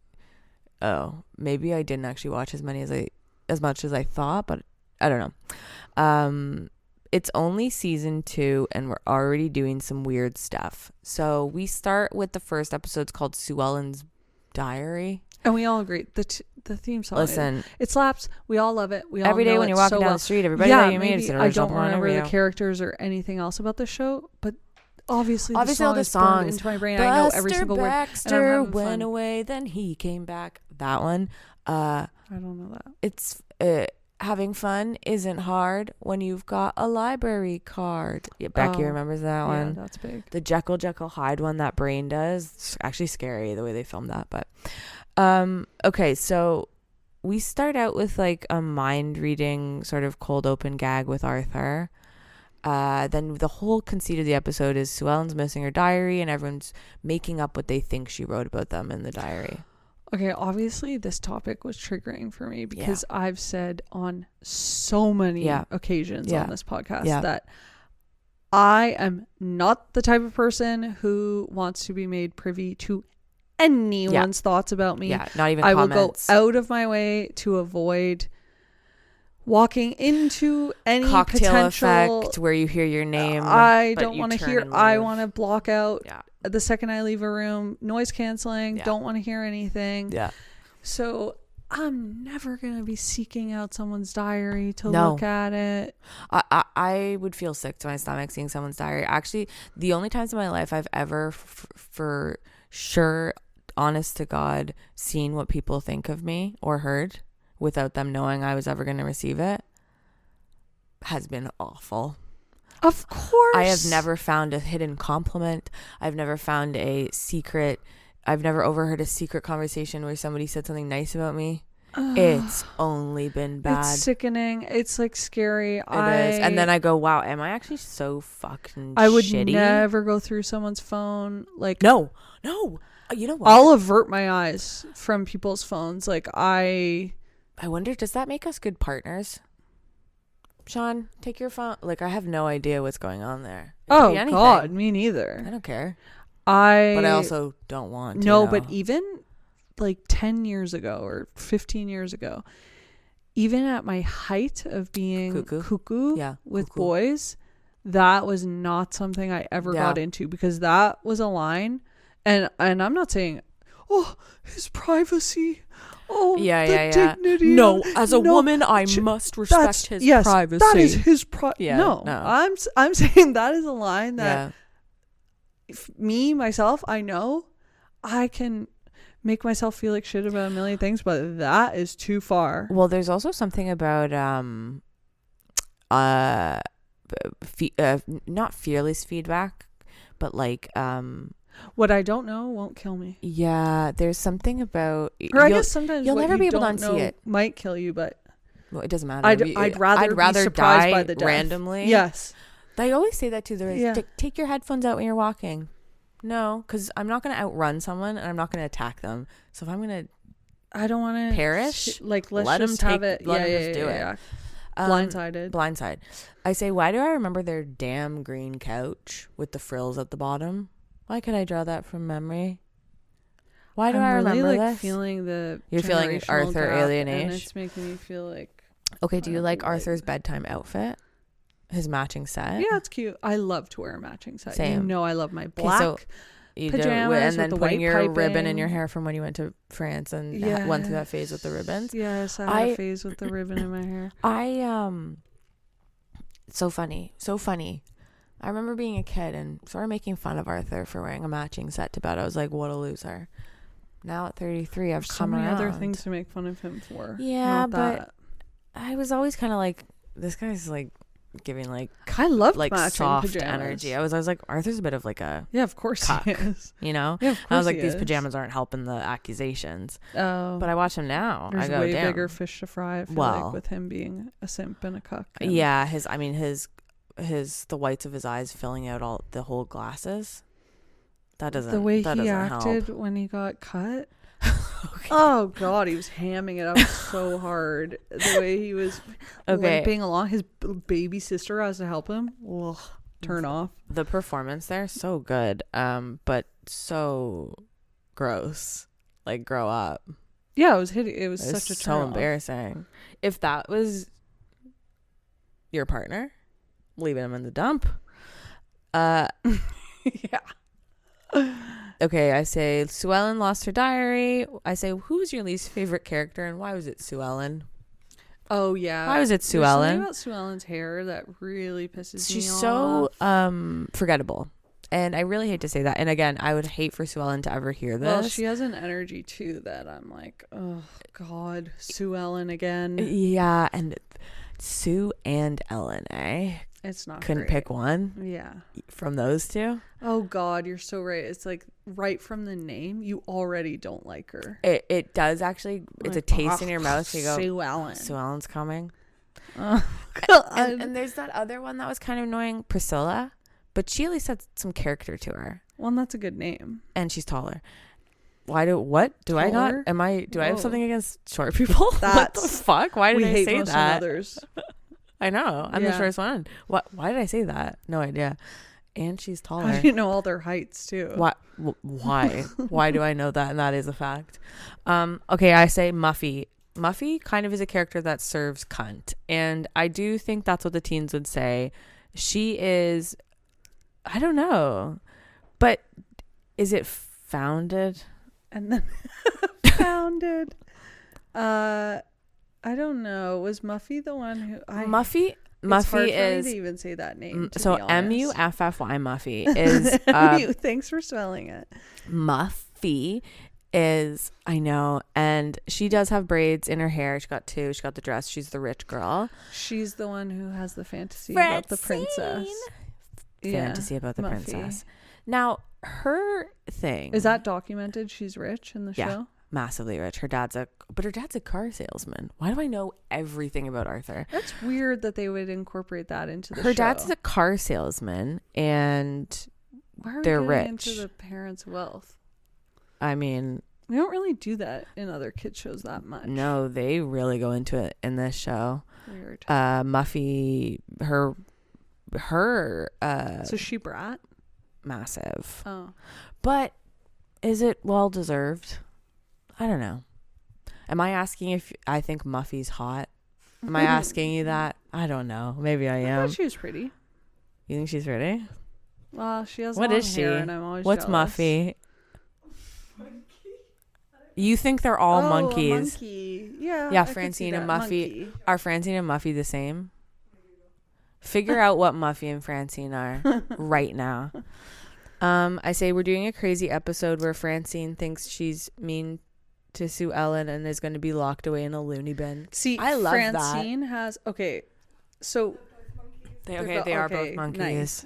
[SPEAKER 1] oh, maybe I didn't actually watch as much as I thought, but I don't know. It's only season 2 and we're already doing some weird stuff. So we start with the first episode. It's called Sue Ellen's Diary.
[SPEAKER 2] And we all agree. The theme song.
[SPEAKER 1] Listen.
[SPEAKER 2] It slaps. We all love it. We all
[SPEAKER 1] every day
[SPEAKER 2] know
[SPEAKER 1] when you're walking down the street, everybody that you meet is
[SPEAKER 2] I don't remember the characters or anything else about the show, but obviously the song is burned into my brain. I know every single word.
[SPEAKER 1] Baxter went away, then he came back. That one.
[SPEAKER 2] I don't know that.
[SPEAKER 1] It's having fun isn't hard when you've got a library card. Yeah, Becky remembers that one.
[SPEAKER 2] Yeah, that's big.
[SPEAKER 1] The Jekyll Hyde one that Brain does. It's actually scary the way they filmed that, but okay, so we start out with like a mind reading sort of cold open gag with Arthur. Then the whole conceit of the episode is Sue Ellen's missing her diary and everyone's making up what they think she wrote about them in the diary.
[SPEAKER 2] Okay, obviously this topic was triggering for me because I've said on so many occasions on this podcast that I am not the type of person who wants to be made privy to anyone's thoughts about me.
[SPEAKER 1] Yeah, not even
[SPEAKER 2] will
[SPEAKER 1] comments.
[SPEAKER 2] go out of my way to avoid walking into any
[SPEAKER 1] cocktail
[SPEAKER 2] potential
[SPEAKER 1] effect where you hear your name.
[SPEAKER 2] I don't want to hear. I want to block out the second I leave a room. Noise canceling. Don't want to hear anything.
[SPEAKER 1] Yeah.
[SPEAKER 2] So I'm never gonna be seeking out someone's diary to look at it.
[SPEAKER 1] I would feel sick to my stomach seeing someone's diary. Actually, the only times in my life I've ever for sure, honest to God, seen what people think of me or heard without them knowing I was ever going to receive it has been awful.
[SPEAKER 2] Of course.
[SPEAKER 1] I have never found a hidden compliment. I've never found a secret. I've never overheard a secret conversation where somebody said something nice about me. It's only been bad.
[SPEAKER 2] It's sickening. It's like scary.
[SPEAKER 1] It is. And then I go, wow, am I actually so fucking
[SPEAKER 2] I would
[SPEAKER 1] shitty?
[SPEAKER 2] never go through someone's phone. Like
[SPEAKER 1] No. You know what?
[SPEAKER 2] I'll avert my eyes from people's phones. Like I
[SPEAKER 1] wonder, does that make us good partners? Sean, take your phone. Like, I have no idea what's going on there.
[SPEAKER 2] Oh, God, me neither.
[SPEAKER 1] I don't care.
[SPEAKER 2] But
[SPEAKER 1] I also don't want to.
[SPEAKER 2] No, but even like 10 years ago or 15 years ago, even at my height of being cuckoo with boys, that was not something I ever got into because that was a line. And I'm not saying, oh, his privacy. Oh, dignity.
[SPEAKER 1] No, as a woman, I must respect his privacy.
[SPEAKER 2] That is his No, I'm saying that is a line that me, myself, I know I can make myself feel like shit about a million things, but that is too far.
[SPEAKER 1] Well, there's also something about not fearless feedback, but like
[SPEAKER 2] what I don't know won't kill me.
[SPEAKER 1] Yeah, there's something about,
[SPEAKER 2] or I guess sometimes
[SPEAKER 1] you'll never be able to unsee it.
[SPEAKER 2] Might kill you, but
[SPEAKER 1] well, it doesn't matter.
[SPEAKER 2] I'd rather be surprised
[SPEAKER 1] die
[SPEAKER 2] by the death.
[SPEAKER 1] Randomly.
[SPEAKER 2] Yes,
[SPEAKER 1] they always say that too. They're like, take your headphones out when you're walking. No, because I'm not going to outrun someone and I'm not going to attack them. So if I'm going to,
[SPEAKER 2] I don't want to
[SPEAKER 1] perish.
[SPEAKER 2] Like let's
[SPEAKER 1] let
[SPEAKER 2] just
[SPEAKER 1] them
[SPEAKER 2] have it.
[SPEAKER 1] Let them just do it.
[SPEAKER 2] Yeah. Blindside.
[SPEAKER 1] I say, why do I remember their damn green couch with the frills at the bottom? Why could I draw that from memory? Why do I remember
[SPEAKER 2] really
[SPEAKER 1] this?
[SPEAKER 2] Feeling the
[SPEAKER 1] You're feeling Arthur alienation.
[SPEAKER 2] And it's making me feel like.
[SPEAKER 1] Okay, do you like Arthur's bedtime outfit? His matching set?
[SPEAKER 2] Yeah, it's cute. I love to wear a matching set.
[SPEAKER 1] Same.
[SPEAKER 2] You know I love my black pajamas
[SPEAKER 1] and then
[SPEAKER 2] with the
[SPEAKER 1] putting
[SPEAKER 2] white
[SPEAKER 1] your
[SPEAKER 2] piping.
[SPEAKER 1] ribbon in your hair from when you went to France and went through that phase with the ribbons.
[SPEAKER 2] Yes, I had a phase with the ribbon in my hair.
[SPEAKER 1] So funny. I remember being a kid and sort of making fun of Arthur for wearing a matching set to bed. I was like, what a loser. Now at 33, I've come around.
[SPEAKER 2] So many other things to make fun of him for.
[SPEAKER 1] Yeah, but I was always kind of like, this guy's like giving like,
[SPEAKER 2] I love
[SPEAKER 1] like soft
[SPEAKER 2] pajamas.
[SPEAKER 1] energy. I was like, Arthur's a bit of like a
[SPEAKER 2] of course
[SPEAKER 1] cuck,
[SPEAKER 2] he is.
[SPEAKER 1] You know?
[SPEAKER 2] Yeah, of course
[SPEAKER 1] I was like, these pajamas aren't helping the accusations.
[SPEAKER 2] Oh,
[SPEAKER 1] but I watch him now.
[SPEAKER 2] There's
[SPEAKER 1] I go,
[SPEAKER 2] way
[SPEAKER 1] damn.
[SPEAKER 2] bigger fish to fry. I feel like with him being a simp and a cuck. And
[SPEAKER 1] yeah, the whites of his eyes filling out all the whole glasses. That doesn't.
[SPEAKER 2] The way
[SPEAKER 1] that
[SPEAKER 2] he
[SPEAKER 1] doesn't
[SPEAKER 2] acted
[SPEAKER 1] help.
[SPEAKER 2] when he got cut.
[SPEAKER 1] Okay.
[SPEAKER 2] Oh God, he was hamming it up so hard. The way he was limping along, his baby sister has to help him. Ugh. turn off.
[SPEAKER 1] The performance there, so good, but so gross. Like, grow up.
[SPEAKER 2] Yeah, it was hitting. It was such a turn
[SPEAKER 1] so
[SPEAKER 2] off.
[SPEAKER 1] Embarrassing. If that was your partner, leaving him in the dump.
[SPEAKER 2] Yeah.
[SPEAKER 1] Okay, I say Sue Ellen lost her diary. I say, who's your least favorite character and why was it Sue Ellen?
[SPEAKER 2] Oh yeah.
[SPEAKER 1] Why was it Sue
[SPEAKER 2] There's
[SPEAKER 1] Ellen?
[SPEAKER 2] something about Sue Ellen's hair that really pisses me off.
[SPEAKER 1] She's so forgettable. And I really hate to say that. And again, I would hate for Sue Ellen to ever hear this.
[SPEAKER 2] Well, she has an energy too that I'm like, oh God, Sue Ellen again.
[SPEAKER 1] Yeah, and Sue and Ellen, eh?
[SPEAKER 2] It's not
[SPEAKER 1] Couldn't
[SPEAKER 2] great.
[SPEAKER 1] pick one.
[SPEAKER 2] Yeah.
[SPEAKER 1] From those two.
[SPEAKER 2] Oh God, you're so right. It's like right from the name, you already don't like her.
[SPEAKER 1] It does actually. It's a taste in your mouth. You go,
[SPEAKER 2] Sue Ellen.
[SPEAKER 1] Sue Ellen's coming.
[SPEAKER 2] Oh God.
[SPEAKER 1] And there's that other one that was kind of annoying, Priscilla, but she at least had some character to her.
[SPEAKER 2] Well, that's a good name.
[SPEAKER 1] And she's taller. What do I not? Do I have something against short people? What the fuck? Why did I say that?
[SPEAKER 2] Others.
[SPEAKER 1] I know. I'm the shortest one. Why did I say that? No idea. And she's taller.
[SPEAKER 2] How do you know all their heights too?
[SPEAKER 1] Why? Why do I know that? And that is a fact. Okay, I say Muffy. Muffy kind of is a character that serves cunt. And I do think that's what the teens would say. She is, I don't know. But is it founded?
[SPEAKER 2] And then founded. I don't know. Was Muffy the one who
[SPEAKER 1] Muffy
[SPEAKER 2] it's hard
[SPEAKER 1] is
[SPEAKER 2] for me to even say that name.
[SPEAKER 1] So Muffy is
[SPEAKER 2] thanks for spelling it.
[SPEAKER 1] Muffy is, I know, and she does have braids in her hair. She got two. She got the dress. She's the rich girl.
[SPEAKER 2] She's the one who has the fantasy about the princess.
[SPEAKER 1] Fantasy about the princess. Now, her thing
[SPEAKER 2] is that documented. She's rich in the show.
[SPEAKER 1] Massively rich. Her dad's a car salesman. Why do I know everything about Arthur?
[SPEAKER 2] That's weird that they would incorporate that into the show.
[SPEAKER 1] Her dad's a car salesman, and they're rich.
[SPEAKER 2] Into the parents' wealth.
[SPEAKER 1] I mean,
[SPEAKER 2] we don't really do that in other kids shows that much.
[SPEAKER 1] No, they really go into it in this show.
[SPEAKER 2] Weird.
[SPEAKER 1] Muffy, her.
[SPEAKER 2] So she brat.
[SPEAKER 1] Massive.
[SPEAKER 2] Oh,
[SPEAKER 1] but is it well deserved? I don't know. Am I asking if I think Muffy's hot? Am I asking you that? I don't know. Maybe I am.
[SPEAKER 2] I thought she was pretty.
[SPEAKER 1] You think she's pretty?
[SPEAKER 2] Well, she has
[SPEAKER 1] what
[SPEAKER 2] long
[SPEAKER 1] is she?
[SPEAKER 2] hair and I'm always
[SPEAKER 1] What's
[SPEAKER 2] jealous.
[SPEAKER 1] Muffy? You think they're all monkeys?
[SPEAKER 2] A monkey. Yeah.
[SPEAKER 1] Yeah, Francine and Muffy. Are Francine and Muffy the same? Figure out what Muffy and Francine are right now. I say we're doing a crazy episode where Francine thinks she's mean to Sue Ellen and is going to be locked away in a loony bin.
[SPEAKER 2] See,
[SPEAKER 1] I love
[SPEAKER 2] Francine
[SPEAKER 1] that.
[SPEAKER 2] has so
[SPEAKER 1] they are both monkeys.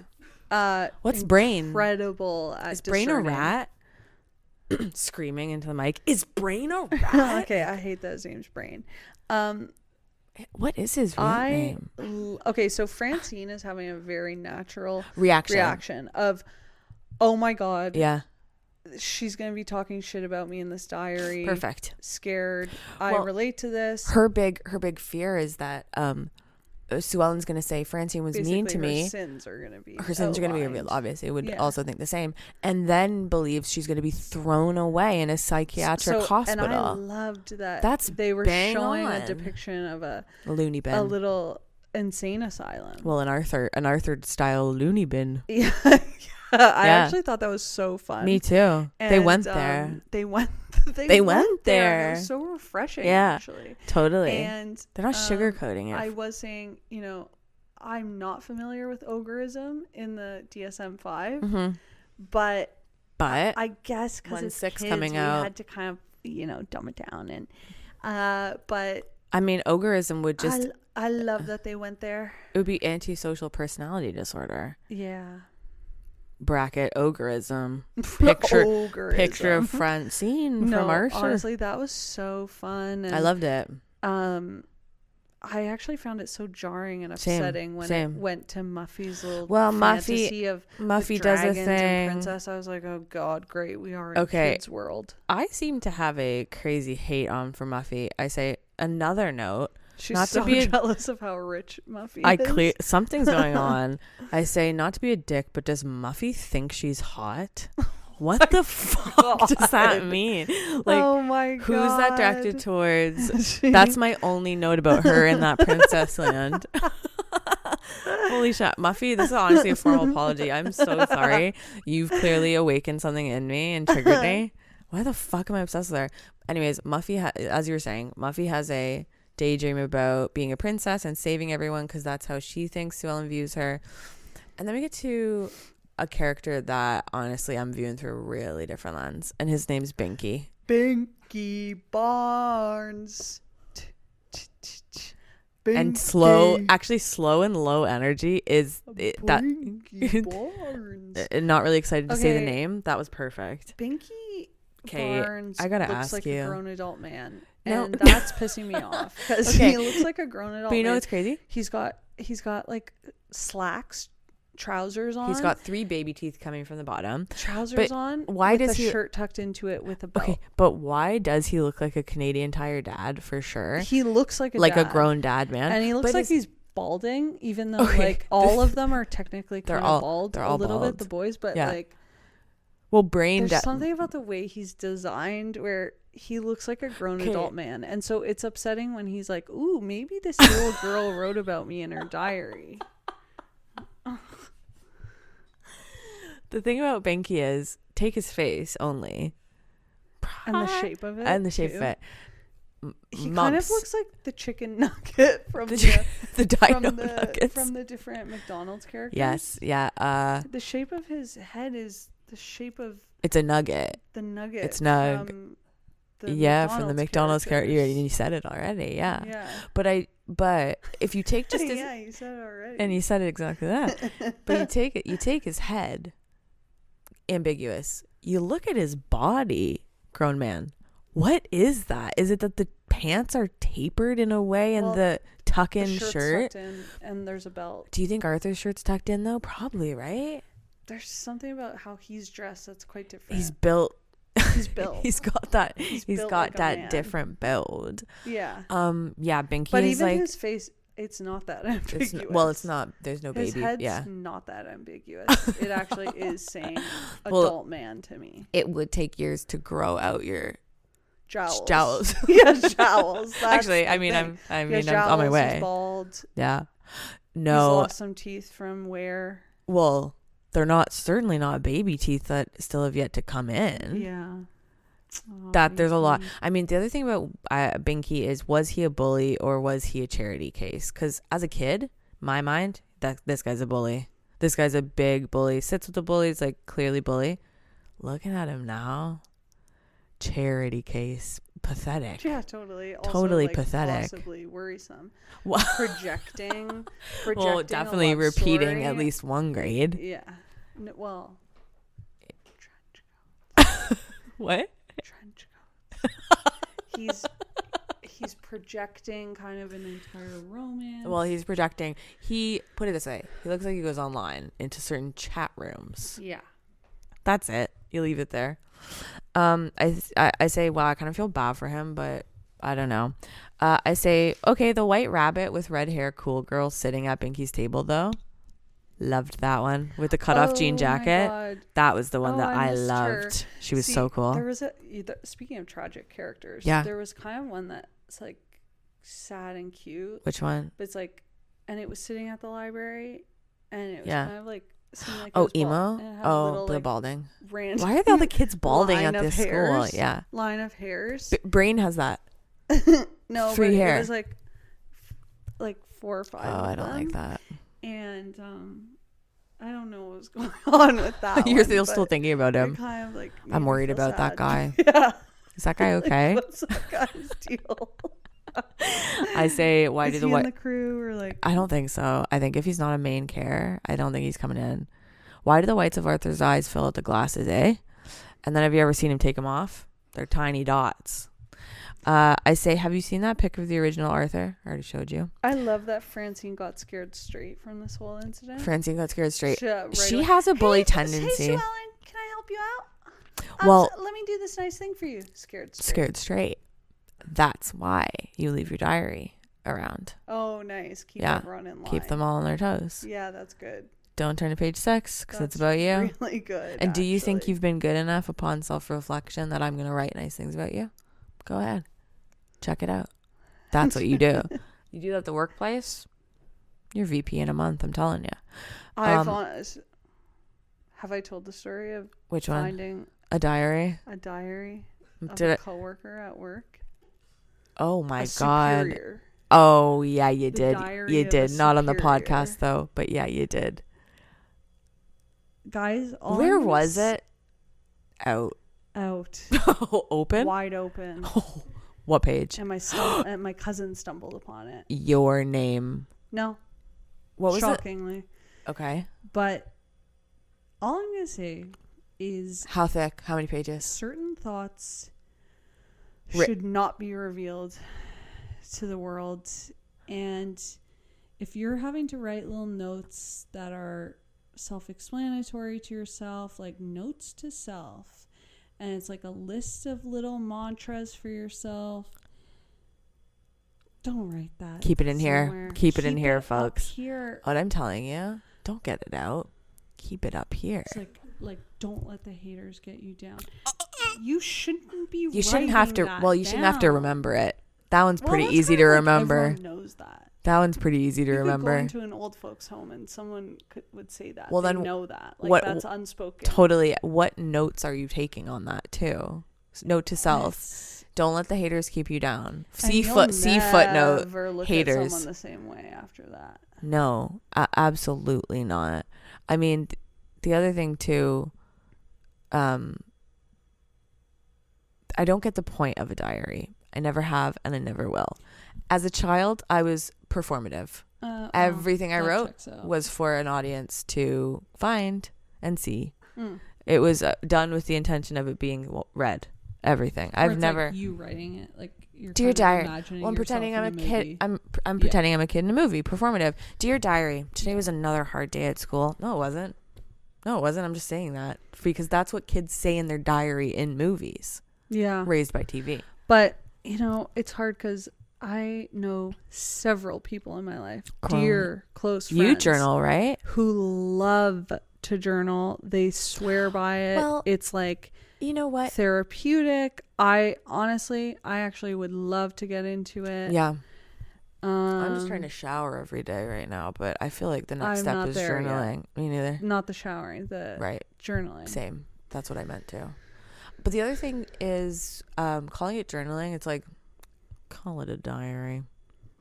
[SPEAKER 2] Nice.
[SPEAKER 1] What's Brain?
[SPEAKER 2] Incredible.
[SPEAKER 1] Is Brain a rat? Screaming into the mic. Is Brain a rat?
[SPEAKER 2] Okay, I hate that his name's Brain.
[SPEAKER 1] What is his real name?
[SPEAKER 2] Okay, so Francine is having a very natural
[SPEAKER 1] reaction
[SPEAKER 2] of, oh my God.
[SPEAKER 1] Yeah.
[SPEAKER 2] She's going to be talking shit about me in this diary.
[SPEAKER 1] Perfect.
[SPEAKER 2] Scared. I relate to this.
[SPEAKER 1] Her big fear is that Sue Ellen's going to say Francine was
[SPEAKER 2] basically
[SPEAKER 1] mean to me.
[SPEAKER 2] Her sins are going to be
[SPEAKER 1] revealed. Obviously, would also think the same. And then believes she's going to be thrown away in a psychiatric hospital.
[SPEAKER 2] And I loved that.
[SPEAKER 1] That's
[SPEAKER 2] they were showing a depiction of a
[SPEAKER 1] loony bin.
[SPEAKER 2] A little insane asylum.
[SPEAKER 1] Well, an Arthur style loony bin.
[SPEAKER 2] Yeah. I actually thought that was so fun.
[SPEAKER 1] Me too. And they went there.
[SPEAKER 2] They went there. It was so refreshing, actually.
[SPEAKER 1] Totally.
[SPEAKER 2] And
[SPEAKER 1] they're not sugarcoating it.
[SPEAKER 2] I was saying, I'm not familiar with ogreism in the DSM-5, but I guess because it's kids, we had to kind of, dumb it down. And but
[SPEAKER 1] I mean, ogreism would just.
[SPEAKER 2] I love that they went there.
[SPEAKER 1] It would be antisocial personality disorder.
[SPEAKER 2] Yeah.
[SPEAKER 1] Bracket ogreism. Picture of Francine from Arthur.
[SPEAKER 2] Honestly, that was so fun. And,
[SPEAKER 1] I loved it.
[SPEAKER 2] I actually found it so jarring and upsetting when it went to Muffy's little fantasy of
[SPEAKER 1] Muffy does a thing.
[SPEAKER 2] And princess. I was like, oh God, great, we are in kids' world.
[SPEAKER 1] I seem to have a crazy hate on for Muffy. I say another note.
[SPEAKER 2] She's not so to be jealous of how rich Muffy is.
[SPEAKER 1] Something's going on. I say not to be a dick, but does Muffy think she's hot? What the fuck does that mean? Like, oh my God. Who's that directed towards? That's my only note about her in that Princess Land. Holy shit. Muffy, this is honestly a formal apology. I'm so sorry. You've clearly awakened something in me and triggered me. Why the fuck am I obsessed with her? Anyways, Muffy, as you were saying, Muffy has a daydream about being a princess and saving everyone because that's how she thinks Sue Ellen views her. And then we get to a character that honestly I'm viewing through a really different lens, and his name's Binky.
[SPEAKER 2] Binky Barnes. Binky.
[SPEAKER 1] And slow and low energy is that.
[SPEAKER 2] Barnes.
[SPEAKER 1] Not really excited to say the name. That was perfect.
[SPEAKER 2] Binky Barnes.
[SPEAKER 1] I gotta
[SPEAKER 2] looks
[SPEAKER 1] ask
[SPEAKER 2] like
[SPEAKER 1] you.
[SPEAKER 2] A grown adult man, and that's pissing me off because he looks like a grown adult.
[SPEAKER 1] But you know
[SPEAKER 2] man.
[SPEAKER 1] what's crazy?
[SPEAKER 2] He's got like slacks. Trousers on.
[SPEAKER 1] He's got 3 baby teeth coming from the bottom.
[SPEAKER 2] Trousers on.
[SPEAKER 1] Why does he
[SPEAKER 2] shirt tucked into it with a belt?
[SPEAKER 1] Okay, but why does he look like a Canadian Tire dad for sure?
[SPEAKER 2] He looks like
[SPEAKER 1] a grown dad, man,
[SPEAKER 2] and he looks like he's balding. Even though like all of them are technically kind of bald,
[SPEAKER 1] they're all
[SPEAKER 2] a little
[SPEAKER 1] bald.
[SPEAKER 2] bit. The boys, but
[SPEAKER 1] there's
[SPEAKER 2] something about the way he's designed where he looks like a grown adult man, and so it's upsetting when he's like, "Ooh, maybe this little girl wrote about me in her diary."
[SPEAKER 1] The thing about Binky is, take his face only.
[SPEAKER 2] And the shape of it.
[SPEAKER 1] And the shape of it.
[SPEAKER 2] He kind of looks like the chicken nugget from
[SPEAKER 1] the dino nuggets.
[SPEAKER 2] From the different McDonald's characters.
[SPEAKER 1] Yes, yeah.
[SPEAKER 2] The shape of his head is the shape of...
[SPEAKER 1] It's a nugget.
[SPEAKER 2] The nugget.
[SPEAKER 1] It's nug. From the McDonald's character. You said it already, yeah. But if you take just his...
[SPEAKER 2] Yeah, you said it already.
[SPEAKER 1] And you said it exactly that. But you take his head... ambiguous. You look at his body, grown man. What is that? Is it that the pants are tapered in a way and the tuck-in shirt?
[SPEAKER 2] Tucked in and there's a belt.
[SPEAKER 1] Do you think Arthur's shirt's tucked in though? Probably, right?
[SPEAKER 2] There's something about how he's dressed that's quite different.
[SPEAKER 1] He's built.
[SPEAKER 2] He's
[SPEAKER 1] got that. He's got that different build.
[SPEAKER 2] Yeah.
[SPEAKER 1] Yeah. Binky
[SPEAKER 2] but
[SPEAKER 1] is
[SPEAKER 2] even his face. It's not that ambiguous.
[SPEAKER 1] It's not. There's no baby.
[SPEAKER 2] His head's not that ambiguous. It actually is saying adult man to me.
[SPEAKER 1] It would take years to grow out your
[SPEAKER 2] jowls.
[SPEAKER 1] Yeah,
[SPEAKER 2] jowls.
[SPEAKER 1] Actually, I mean, I'm on my way.
[SPEAKER 2] He's bald.
[SPEAKER 1] Yeah. No.
[SPEAKER 2] He's lost some teeth from where?
[SPEAKER 1] Well, they're certainly not baby teeth that still have yet to come in.
[SPEAKER 2] Yeah.
[SPEAKER 1] There's a lot. I mean, the other thing about Binky is, was he a bully or was he a charity case? Because as a kid, my mind, this guy's a bully. This guy's a big bully. Sits with the bullies, like clearly bully. Looking at him now, charity case, pathetic.
[SPEAKER 2] Yeah, totally. Also,
[SPEAKER 1] totally pathetic.
[SPEAKER 2] Possibly worrisome.
[SPEAKER 1] Projecting. Well, definitely repeating story. At least one grade.
[SPEAKER 2] Yeah. Well.
[SPEAKER 1] What?
[SPEAKER 2] Trench coats. He's projecting kind of an entire romance.
[SPEAKER 1] Well, he's projecting. He put it this way. He looks like he goes online into certain chat rooms.
[SPEAKER 2] Yeah.
[SPEAKER 1] That's it. You leave it there. I say, well, I kind of feel bad for him, but I don't know. I say, okay, the white rabbit with red hair, cool girl sitting at Binky's table though. Loved that one with the cutoff jean jacket. That was the one that I loved. Her. She was so cool.
[SPEAKER 2] There was speaking of tragic characters.
[SPEAKER 1] Yeah.
[SPEAKER 2] There was kind of one that's like sad and cute.
[SPEAKER 1] Which one?
[SPEAKER 2] But it's like, and it was sitting at the library, and it was kind of like. Like
[SPEAKER 1] emo.
[SPEAKER 2] Little,
[SPEAKER 1] the balding.
[SPEAKER 2] Why
[SPEAKER 1] are all the kids balding at this school? Yeah.
[SPEAKER 2] Line of hairs.
[SPEAKER 1] Brain has that.
[SPEAKER 2] No,
[SPEAKER 1] 3 hair.
[SPEAKER 2] It was like 4 or 5.
[SPEAKER 1] Oh, I don't like that.
[SPEAKER 2] And I don't know what was going on with that.
[SPEAKER 1] You're still thinking about him.
[SPEAKER 2] Kind of like
[SPEAKER 1] I'm worried about
[SPEAKER 2] sad.
[SPEAKER 1] That guy.
[SPEAKER 2] Yeah.
[SPEAKER 1] Is that guy okay?
[SPEAKER 2] What's that guy's deal?
[SPEAKER 1] I say, why do the
[SPEAKER 2] white? The crew or like?
[SPEAKER 1] I don't think so. I think if he's not a main care, I don't think he's coming in. Why do the whites of Arthur's eyes fill out the glasses, eh? And then have you ever seen him take them off? They're tiny dots. I say, have you seen that pic of the original Arthur? I already showed you.
[SPEAKER 2] I love that Francine got scared straight from this whole incident.
[SPEAKER 1] Francine got scared straight. She has a bully tendency.
[SPEAKER 2] Hey, Sue Ellen, can I help you out?
[SPEAKER 1] Well,
[SPEAKER 2] let me do this nice thing for you. Scared straight.
[SPEAKER 1] Scared straight. That's why you leave your diary. around.
[SPEAKER 2] Oh, nice. Keep everyone in line.
[SPEAKER 1] Keep them all on their toes.
[SPEAKER 2] Yeah, that's good.
[SPEAKER 1] Don't turn to page 6 because it's about you.
[SPEAKER 2] Really good.
[SPEAKER 1] And do you think you've been good enough upon self-reflection that I'm going to write nice things about you? Go ahead. Check it out. That's what you do. You do that at the workplace, you're VP in a month, I'm telling you.
[SPEAKER 2] Have I told the story of
[SPEAKER 1] which
[SPEAKER 2] finding
[SPEAKER 1] one? A diary?
[SPEAKER 2] A diary of a coworker at work.
[SPEAKER 1] Oh my God.
[SPEAKER 2] Superior.
[SPEAKER 1] Oh yeah, you did. You did. Not on the
[SPEAKER 2] superior.
[SPEAKER 1] podcast though, but yeah, you did.
[SPEAKER 2] Guys,
[SPEAKER 1] where was it? Out. Open?
[SPEAKER 2] Wide open.
[SPEAKER 1] Oh, what page?
[SPEAKER 2] And my cousin stumbled upon it.
[SPEAKER 1] Your name.
[SPEAKER 2] No.
[SPEAKER 1] What was
[SPEAKER 2] shockingly.
[SPEAKER 1] it? Okay.
[SPEAKER 2] But all I'm going to say is...
[SPEAKER 1] How thick? How many pages?
[SPEAKER 2] Certain thoughts should not be revealed to the world. And if you're having to write little notes that are self-explanatory to yourself, like notes to self, and it's like a list of little mantras for yourself, don't write that.
[SPEAKER 1] Keep it in
[SPEAKER 2] somewhere.
[SPEAKER 1] here. Keep it in here, folks.
[SPEAKER 2] Up here.
[SPEAKER 1] What I'm telling you, don't get it out. Keep it up here.
[SPEAKER 2] It's like don't let the haters get you down. You shouldn't be.
[SPEAKER 1] You shouldn't have to. Well, you shouldn't have to remember it. That one's pretty
[SPEAKER 2] that's
[SPEAKER 1] easy to remember.
[SPEAKER 2] Everyone knows that.
[SPEAKER 1] That one's pretty easy to remember.
[SPEAKER 2] You could go into an old folks' home and someone would say that.
[SPEAKER 1] Well,
[SPEAKER 2] they
[SPEAKER 1] then
[SPEAKER 2] know that. Like, that's unspoken.
[SPEAKER 1] Totally. What notes are you taking on that too? Note to self. Don't let the haters keep you down. See footnote.
[SPEAKER 2] Look
[SPEAKER 1] haters.
[SPEAKER 2] At someone the same way after that.
[SPEAKER 1] No, absolutely not. I mean, the other thing too. I don't get the point of a diary. I never have, and I never will. As a child, I was performative. Everything I wrote was for an audience to find and see. It was done with the intention of it being read. Everything. I've never.
[SPEAKER 2] Like you writing it, like you're
[SPEAKER 1] Dear Diary.
[SPEAKER 2] Well,
[SPEAKER 1] I'm pretending I'm a kid. I'm pretending I'm a kid in a movie. Performative. Dear Diary. Today was another hard day at school. No, it wasn't. I'm just saying that because that's what kids say in their diary in movies.
[SPEAKER 2] Yeah.
[SPEAKER 1] Raised by TV.
[SPEAKER 2] But it's hard because I know several people in my life, dear close friends.
[SPEAKER 1] You journal, right?
[SPEAKER 2] Who love to journal. They swear by it. Well, it's like,
[SPEAKER 1] you know what?
[SPEAKER 2] Therapeutic. I actually would love to get into it.
[SPEAKER 1] Yeah. I'm just trying to shower every day right now, but I feel like the next step is journaling. Yet. Me neither.
[SPEAKER 2] Not the showering, the journaling.
[SPEAKER 1] Same. That's what I meant too. But the other thing is calling it journaling. It's like, call it a diary.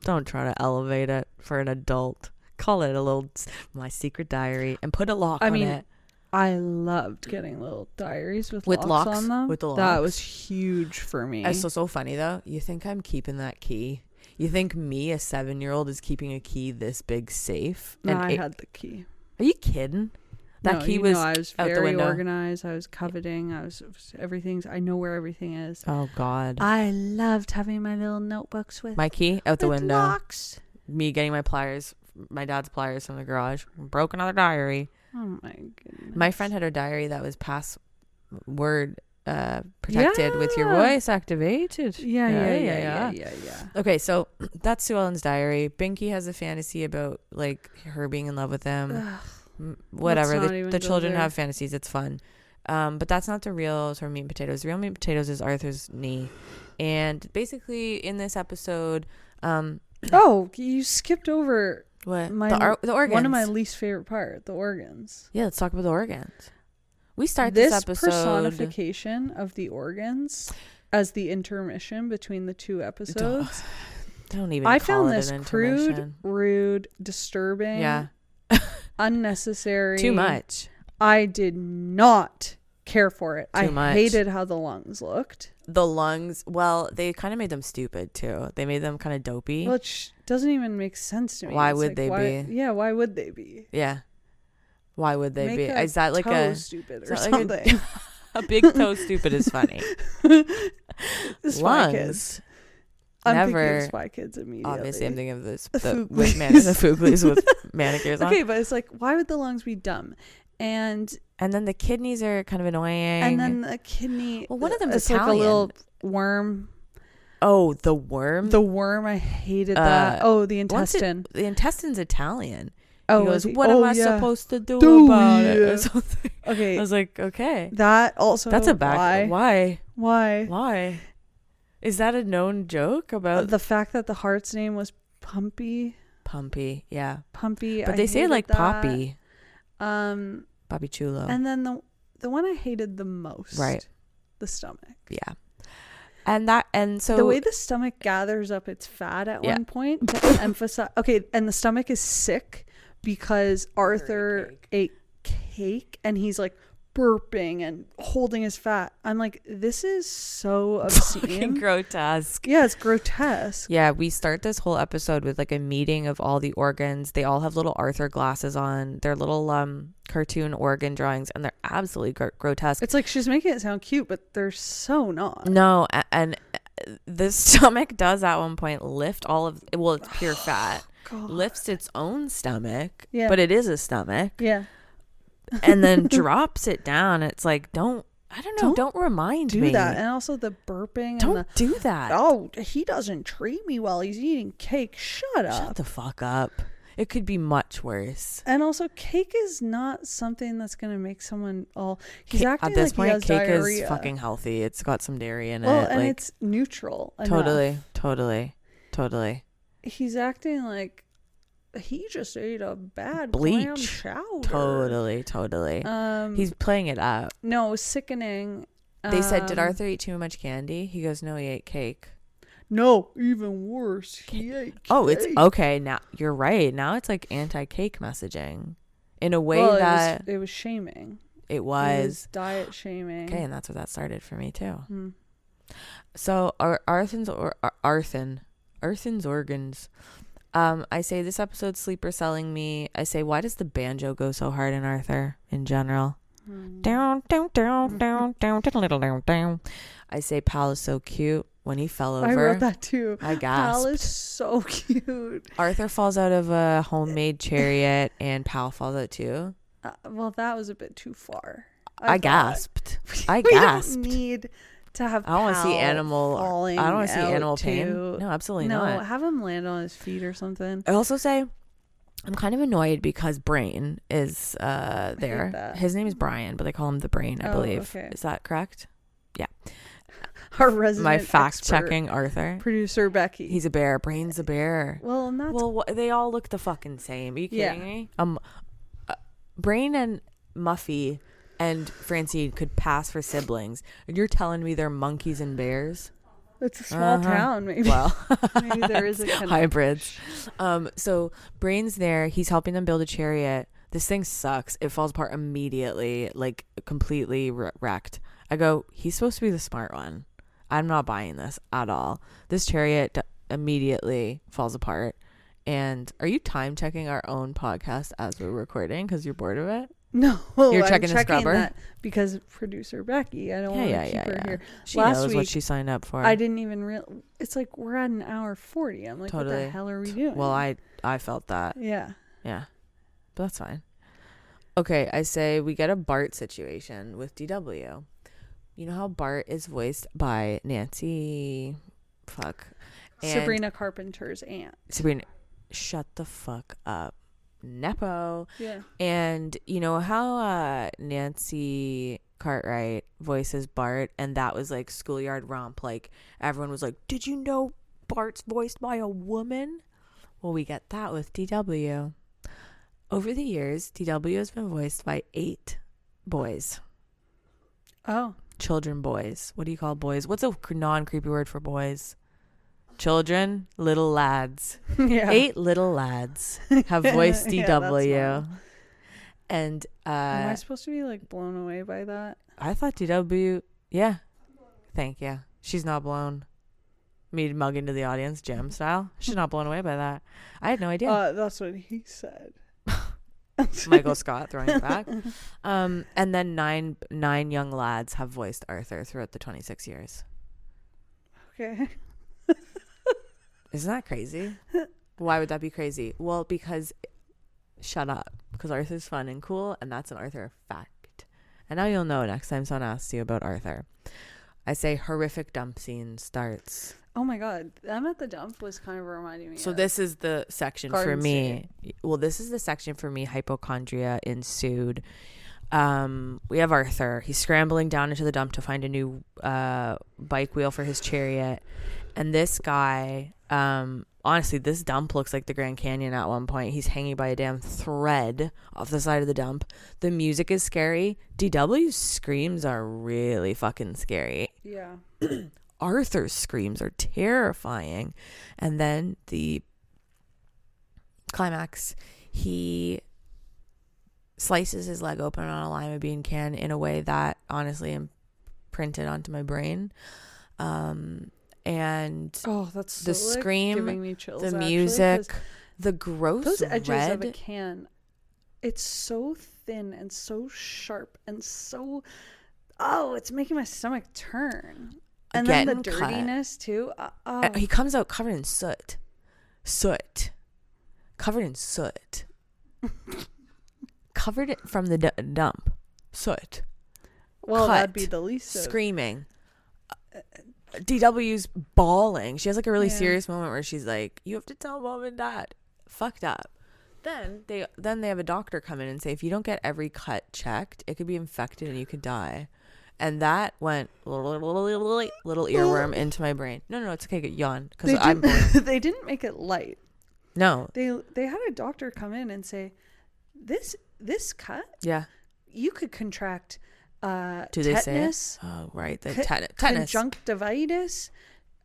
[SPEAKER 1] Don't try to elevate it for an adult. Call it a little my secret diary and put a lock on it.
[SPEAKER 2] I loved getting little diaries with locks on them.
[SPEAKER 1] With the locks.
[SPEAKER 2] That was huge for me.
[SPEAKER 1] It's so funny though. You think I'm keeping that key? You think me, a 7-year-old, is keeping a key this big safe?
[SPEAKER 2] No, I had the key.
[SPEAKER 1] Are you kidding? That key was
[SPEAKER 2] I was
[SPEAKER 1] out
[SPEAKER 2] very
[SPEAKER 1] the window.
[SPEAKER 2] organized. I was coveting. I know where everything is.
[SPEAKER 1] Oh God.
[SPEAKER 2] I loved having my little notebooks with
[SPEAKER 1] my key out the window.
[SPEAKER 2] Locks.
[SPEAKER 1] Me getting my pliers, my dad's pliers from the garage. Broke another diary.
[SPEAKER 2] Oh my goodness.
[SPEAKER 1] My friend had a diary that was password protected with your voice activated.
[SPEAKER 2] Yeah.
[SPEAKER 1] Okay, so that's Sue Ellen's diary. Binky has a fantasy about like her being in love with him. Whatever. The children have fantasies. It's fun. But that's not the real sort of meat and potatoes. The real meat and potatoes is Arthur's knee. And basically in this episode,
[SPEAKER 2] you skipped over
[SPEAKER 1] what? The organs.
[SPEAKER 2] One of my least favorite part, the organs.
[SPEAKER 1] Yeah, let's talk about the organs. We start this episode.
[SPEAKER 2] Personification of the organs as the intermission between the two episodes.
[SPEAKER 1] Don't even.
[SPEAKER 2] I found this crude, rude, disturbing.
[SPEAKER 1] Yeah.
[SPEAKER 2] Unnecessary.
[SPEAKER 1] Too much.
[SPEAKER 2] I did not care for it.
[SPEAKER 1] Too much.
[SPEAKER 2] Hated how the lungs looked.
[SPEAKER 1] The lungs, well, they kind of made them stupid too. They made them kind of dopey.
[SPEAKER 2] Which doesn't even make sense to me.
[SPEAKER 1] Why would they be?
[SPEAKER 2] Yeah, why would they be?
[SPEAKER 1] Yeah. Why would they
[SPEAKER 2] make
[SPEAKER 1] be? Is that like a
[SPEAKER 2] stupid or something?
[SPEAKER 1] Like a big toe stupid is funny.
[SPEAKER 2] Spy Kids. I'm thinking of Spy Kids immediately.
[SPEAKER 1] Obviously, I'm thinking of this the Fooglies with manicures on.
[SPEAKER 2] Okay, but it's like, why would the lungs be dumb? And
[SPEAKER 1] then the kidneys are kind of annoying.
[SPEAKER 2] And then the kidney.
[SPEAKER 1] Well, one of them is
[SPEAKER 2] Italian. Like a little worm.
[SPEAKER 1] Oh, the worm.
[SPEAKER 2] The worm. I hated that. Oh, the intestine.
[SPEAKER 1] The intestine's Italian.
[SPEAKER 2] Oh,
[SPEAKER 1] he goes, what am I supposed to do about it? Or something.
[SPEAKER 2] Okay.
[SPEAKER 1] I was like, okay.
[SPEAKER 2] That also.
[SPEAKER 1] That's a back.
[SPEAKER 2] Why?
[SPEAKER 1] Why? Is that a known joke about
[SPEAKER 2] the fact that the heart's name was Pumpy?
[SPEAKER 1] Pumpy, yeah.
[SPEAKER 2] Pumpy.
[SPEAKER 1] But they say it like that. Poppy. Poppy Chulo.
[SPEAKER 2] And then the one I hated the most.
[SPEAKER 1] Right.
[SPEAKER 2] The stomach.
[SPEAKER 1] Yeah. And so
[SPEAKER 2] the way the stomach gathers up its fat at one point to emphasize. Okay, and the stomach is sick because Arthur ate cake and he's like burping and holding his fat. I'm like, this is so obscene.
[SPEAKER 1] Grotesque.
[SPEAKER 2] Yeah, it's grotesque.
[SPEAKER 1] Yeah, we start this whole episode with like a meeting of all the organs. They all have little Arthur glasses on. They're little cartoon organ drawings, and they're absolutely grotesque.
[SPEAKER 2] It's like she's making it sound cute, but they're so not.
[SPEAKER 1] No, and the stomach does at one point lift all of, well, it's pure fat.
[SPEAKER 2] God.
[SPEAKER 1] Lifts its own stomach,
[SPEAKER 2] but
[SPEAKER 1] it is a stomach.
[SPEAKER 2] Yeah.
[SPEAKER 1] And then drops it down. It's like, don't remind me.
[SPEAKER 2] Do that. And also the burping.
[SPEAKER 1] Don't do that.
[SPEAKER 2] Oh, he doesn't treat me while he's eating cake. Shut up.
[SPEAKER 1] Shut the fuck up. It could be much worse.
[SPEAKER 2] And also, cake is not something that's going to make someone all... He's acting
[SPEAKER 1] at this
[SPEAKER 2] like
[SPEAKER 1] point,
[SPEAKER 2] he has
[SPEAKER 1] cake
[SPEAKER 2] diarrhea.
[SPEAKER 1] Is fucking healthy. It's got some dairy in it.
[SPEAKER 2] And like, it's neutral enough.
[SPEAKER 1] Totally.
[SPEAKER 2] He's acting like he just ate a bad
[SPEAKER 1] bleach
[SPEAKER 2] clam chowder.
[SPEAKER 1] Totally. He's playing it up.
[SPEAKER 2] No, it was sickening.
[SPEAKER 1] They said, did Arthur eat too much candy? He goes, no, he ate cake.
[SPEAKER 2] No, even worse. He ate cake.
[SPEAKER 1] Oh, it's okay. Now you're right. Now it's like anti-cake messaging in a way that
[SPEAKER 2] it was shaming.
[SPEAKER 1] It was
[SPEAKER 2] diet shaming.
[SPEAKER 1] Okay, and that's where that started for me too. So Arthur's organs. I say this episode's sleeper selling me. I say, why does the banjo go so hard in Arthur in general? Down. I say Pal is so cute. When he fell over,
[SPEAKER 2] I wrote that too.
[SPEAKER 1] I gasped.
[SPEAKER 2] Pal is so cute.
[SPEAKER 1] Arthur falls out of a homemade chariot, and Pal falls out too.
[SPEAKER 2] Well, that was a bit too far.
[SPEAKER 1] I gasped.
[SPEAKER 2] We don't need to have.
[SPEAKER 1] I don't want to see animal.
[SPEAKER 2] Falling
[SPEAKER 1] I don't want to see animal pain.
[SPEAKER 2] Too.
[SPEAKER 1] No, absolutely not.
[SPEAKER 2] No, have him land on his feet or something.
[SPEAKER 1] I also say, I'm kind of annoyed because Brain is there. His name is Brian, but they call him the Brain, I believe.
[SPEAKER 2] Okay.
[SPEAKER 1] Is that correct? Yeah.
[SPEAKER 2] Our resident
[SPEAKER 1] my fact-checking Arthur.
[SPEAKER 2] Producer Becky.
[SPEAKER 1] He's a bear. Brain's a bear.
[SPEAKER 2] Well, not.
[SPEAKER 1] Well, they all look the fucking same. Are you kidding me? Brain and Muffy and Francine could pass for siblings. You're telling me they're monkeys and bears?
[SPEAKER 2] It's a small town, maybe.
[SPEAKER 1] Well,
[SPEAKER 2] maybe there is a connection.
[SPEAKER 1] Hybrids. So Brain's there. He's helping them build a chariot. This thing sucks. It falls apart immediately, like completely wrecked. I go, he's supposed to be the smart one. I'm not buying this at all. This chariot immediately falls apart. And are you time checking our own podcast as we're recording because you're bored of it?
[SPEAKER 2] No,
[SPEAKER 1] you're checking the scrubber
[SPEAKER 2] that because producer Becky. I don't want to keep her here.
[SPEAKER 1] She knows what she signed up for.
[SPEAKER 2] I didn't even realize. It's like we're at an hour 40. I'm like, totally. What the hell are we doing?
[SPEAKER 1] Well, I felt that.
[SPEAKER 2] Yeah.
[SPEAKER 1] But that's fine. Okay, I say we get a Bart situation with DW. You know how Bart is voiced by Nancy
[SPEAKER 2] Sabrina Carpenter's aunt.
[SPEAKER 1] Sabrina, shut the fuck up. Nepo.
[SPEAKER 2] Yeah.
[SPEAKER 1] And you know how Nancy Cartwright voices Bart, and that was like Schoolyard Romp, like everyone was like, did you know Bart's voiced by a woman? Well, we get that with DW. Over the years, DW has been voiced by 8 boys.
[SPEAKER 2] Oh.
[SPEAKER 1] Children boys. What do you call boys? What's a non-creepy word for boys? Children, little lads.
[SPEAKER 2] Yeah.
[SPEAKER 1] 8 little lads have voiced DW.
[SPEAKER 2] Yeah,
[SPEAKER 1] and
[SPEAKER 2] am I supposed to be like blown away by that?
[SPEAKER 1] I thought DW. Yeah. Thank you. She's not blown. Me mug into the audience, Jam style. She's not blown away by that. I had no idea.
[SPEAKER 2] That's what he said.
[SPEAKER 1] Michael Scott throwing it back. And then nine young lads have voiced Arthur throughout the 26 years.
[SPEAKER 2] Okay.
[SPEAKER 1] Isn't that crazy? Why would that be crazy? Well, because shut up. Because Arthur's fun and cool, and that's an Arthur fact. And now you'll know next time someone asks you about Arthur. I say horrific dump scene starts.
[SPEAKER 2] Oh my God. Them at the dump was kind of reminding me.
[SPEAKER 1] So this is the section for me. Well, this is the section for me. Hypochondria ensued. We have Arthur. He's scrambling down into the dump to find a new bike wheel for his chariot. And this guy, honestly, this dump looks like the Grand Canyon at one point. He's hanging by a damn thread off the side of the dump. The music is scary. DW's screams are really fucking scary.
[SPEAKER 2] Yeah.
[SPEAKER 1] Arthur's screams are terrifying. And then the climax, he slices his leg open on a lima bean can in a way that honestly imprinted onto my brain. And
[SPEAKER 2] that's
[SPEAKER 1] the
[SPEAKER 2] so,
[SPEAKER 1] scream,
[SPEAKER 2] giving me chills,
[SPEAKER 1] the music, the gross
[SPEAKER 2] those edges
[SPEAKER 1] red
[SPEAKER 2] of a can, it's so thin and so sharp and so, it's making my stomach turn. And then the dirtiness too.
[SPEAKER 1] He comes out covered in soot. Covered in soot. Covered it from the dump. Soot.
[SPEAKER 2] Well, that'd be the least.
[SPEAKER 1] Screaming. DW's bawling. She has like a really serious moment where she's like, "You have to tell mom and dad." Fucked up. Then they have a doctor come in and say, if you don't get every cut checked, it could be infected and you could die. And that went little earworm into my brain. No, it's okay. Yawn because I'm.
[SPEAKER 2] They didn't make it light.
[SPEAKER 1] No,
[SPEAKER 2] they had a doctor come in and say, this cut.
[SPEAKER 1] Yeah.
[SPEAKER 2] You could contract.
[SPEAKER 1] Do
[SPEAKER 2] tetanus,
[SPEAKER 1] they say it? Oh, right. The tetanus.
[SPEAKER 2] Conjunctivitis.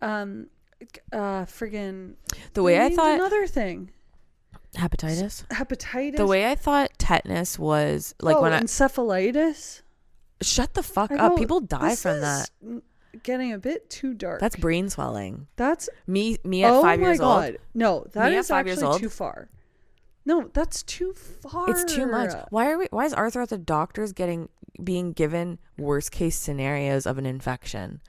[SPEAKER 2] Friggin'.
[SPEAKER 1] The way I thought.
[SPEAKER 2] Another thing.
[SPEAKER 1] Hepatitis. The way I thought tetanus was like
[SPEAKER 2] encephalitis.
[SPEAKER 1] Shut the fuck up. People die from that.
[SPEAKER 2] Getting a bit too dark.
[SPEAKER 1] That's brain swelling.
[SPEAKER 2] That's
[SPEAKER 1] me at 5 years old. Oh my God.
[SPEAKER 2] No, that is actually too far. No, that's too far.
[SPEAKER 1] It's too much. Why is Arthur at the doctor's being given worst case scenarios of an infection?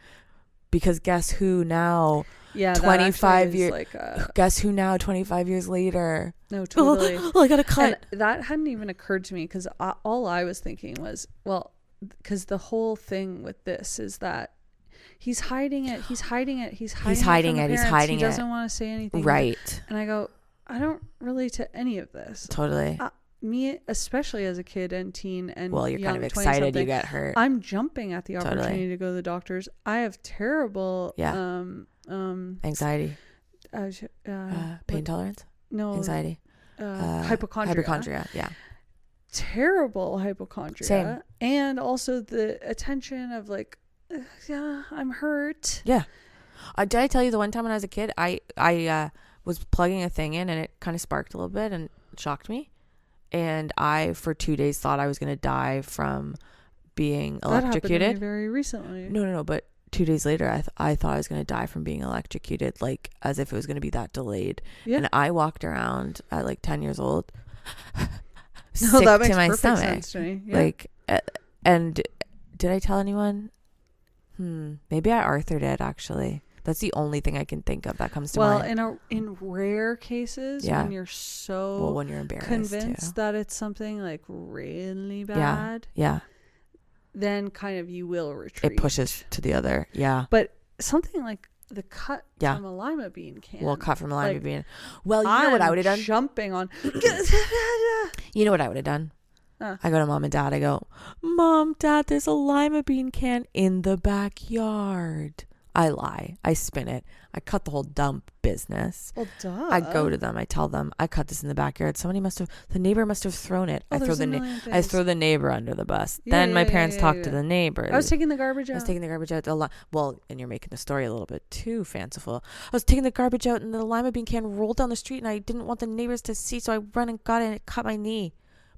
[SPEAKER 1] Because guess who now?
[SPEAKER 2] Yeah,
[SPEAKER 1] 25 years. Guess who now? 25 years later.
[SPEAKER 2] No, totally.
[SPEAKER 1] I got a cut.
[SPEAKER 2] And that hadn't even occurred to me because all I was thinking was, well, because the whole thing with this is that he's hiding it. He doesn't want to say anything.
[SPEAKER 1] Right.
[SPEAKER 2] And I go, I don't relate to any of this.
[SPEAKER 1] Totally.
[SPEAKER 2] Me, especially as a kid and teen and
[SPEAKER 1] you're kind of excited you get hurt.
[SPEAKER 2] I'm jumping at the opportunity to go to the doctors. I have terrible
[SPEAKER 1] anxiety, pain tolerance.
[SPEAKER 2] No,
[SPEAKER 1] anxiety, hypochondria. Yeah,
[SPEAKER 2] terrible hypochondria.
[SPEAKER 1] Same.
[SPEAKER 2] And also the attention of like, I'm hurt.
[SPEAKER 1] Yeah. Did I tell you the one time when I was a kid, I was plugging a thing in and it kind of sparked a little bit and shocked me. And I, for 2 days, thought I was going to die from being electrocuted.
[SPEAKER 2] That happened to me very recently.
[SPEAKER 1] No. But 2 days later, I thought I was going to die from being electrocuted, like as if it was going to be that delayed. Yeah. And I walked around at like 10 years old, sick
[SPEAKER 2] that makes
[SPEAKER 1] to my
[SPEAKER 2] perfect
[SPEAKER 1] stomach.
[SPEAKER 2] Sense to me. Yeah.
[SPEAKER 1] Like, and did I tell anyone? Maybe I Arthur'd it actually. That's the only thing I can think of that comes to mind.
[SPEAKER 2] Well, in rare cases, when you're
[SPEAKER 1] when you're embarrassed,
[SPEAKER 2] convinced that it's something like really bad, then kind of you will retreat.
[SPEAKER 1] It pushes to the other,
[SPEAKER 2] But something like the cut from a lima bean can.
[SPEAKER 1] Well, cut from a lima bean. Well, you know what I would have done?
[SPEAKER 2] Jumping on.
[SPEAKER 1] You know what I would have done? I go to mom and dad. I go, Mom, Dad, there's a lima bean can in the backyard. I lie. I spin it. I cut the whole dump business.
[SPEAKER 2] Well, duh.
[SPEAKER 1] I go to them. I tell them I cut this in the backyard. The neighbor must have thrown it. I throw the neighbor under the bus. Then my parents talk to the neighbors.
[SPEAKER 2] I was taking the garbage out.
[SPEAKER 1] A lot. Well, and you're making the story a little bit too fanciful. I was taking the garbage out and the lima bean can rolled down the street and I didn't want the neighbors to see, so I run and got it and it cut my knee.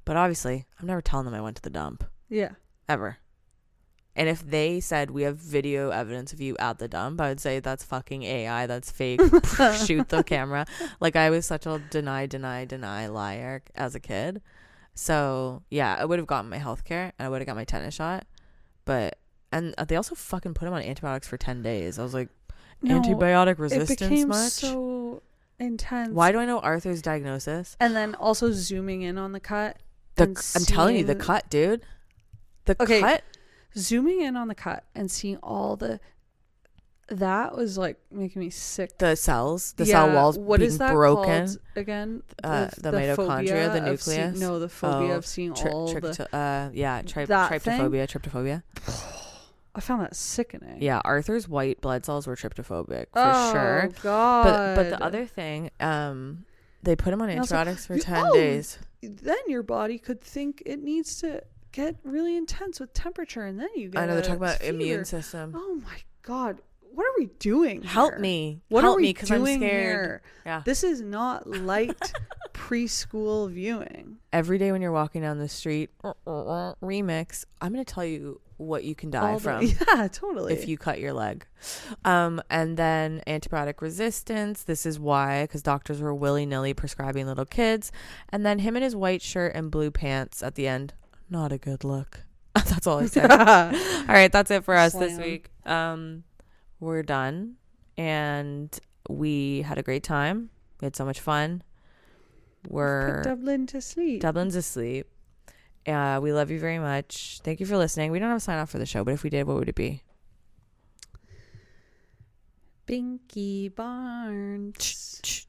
[SPEAKER 1] But obviously, I'm never telling them I went to the dump.
[SPEAKER 2] Yeah.
[SPEAKER 1] Ever. And if they said we have video evidence of you at the dump, I would say that's fucking AI. That's fake. Shoot the camera. Like I was such a deny liar as a kid. So yeah, I would have gotten my healthcare and I would have got my tetanus shot. And they also fucking put him on antibiotics for 10 days. I was like, antibiotic resistance
[SPEAKER 2] it became
[SPEAKER 1] much?
[SPEAKER 2] So intense.
[SPEAKER 1] Why do I know Arthur's diagnosis?
[SPEAKER 2] And then also zooming in on the cut.
[SPEAKER 1] I'm telling you, the cut, dude. The cut.
[SPEAKER 2] zooming in on the cut and seeing all that was like making me sick.
[SPEAKER 1] The cells, cell walls
[SPEAKER 2] what
[SPEAKER 1] being
[SPEAKER 2] is that
[SPEAKER 1] broken
[SPEAKER 2] called again?
[SPEAKER 1] The mitochondria, the nucleus.
[SPEAKER 2] The phobia of seeing
[SPEAKER 1] tryptophobia.
[SPEAKER 2] I found that sickening.
[SPEAKER 1] Yeah, Arthur's white blood cells were tryptophobic for sure.
[SPEAKER 2] Oh God!
[SPEAKER 1] But the other thing, they put him on antibiotics for 10 days.
[SPEAKER 2] Then your body could think it needs to get really intense with temperature, and then you get.
[SPEAKER 1] I know they're talking about
[SPEAKER 2] fever.
[SPEAKER 1] Immune system.
[SPEAKER 2] Oh my God! What are we doing?
[SPEAKER 1] Help me!
[SPEAKER 2] What
[SPEAKER 1] Help
[SPEAKER 2] are we
[SPEAKER 1] me, 'cause I'm
[SPEAKER 2] doing
[SPEAKER 1] scared.
[SPEAKER 2] here?
[SPEAKER 1] Yeah.
[SPEAKER 2] This is not light preschool viewing.
[SPEAKER 1] Every day when you're walking down the street, remix. I'm gonna tell you what you can die from.
[SPEAKER 2] Yeah, totally.
[SPEAKER 1] If you cut your leg. And then antibiotic resistance. This is why, because doctors were willy-nilly prescribing little kids. And then him in his white shirt and blue pants at the end. Not a good look. That's all I said. All right, that's it for us this week. We're done. And we had a great time. We had so much fun.
[SPEAKER 2] Put Dublin to sleep.
[SPEAKER 1] Dublin's asleep. We love you very much. Thank you for listening. We don't have a sign off for the show, but if we did, what would it be?
[SPEAKER 2] Binky Barnes.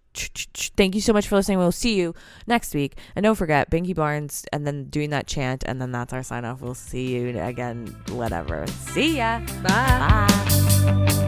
[SPEAKER 1] Thank you so much for listening. We'll see you next week. And don't forget, Binky Barnes, and then doing that chant, and then that's our sign off. We'll see you again, whatever. See ya.
[SPEAKER 2] Bye.
[SPEAKER 1] Bye.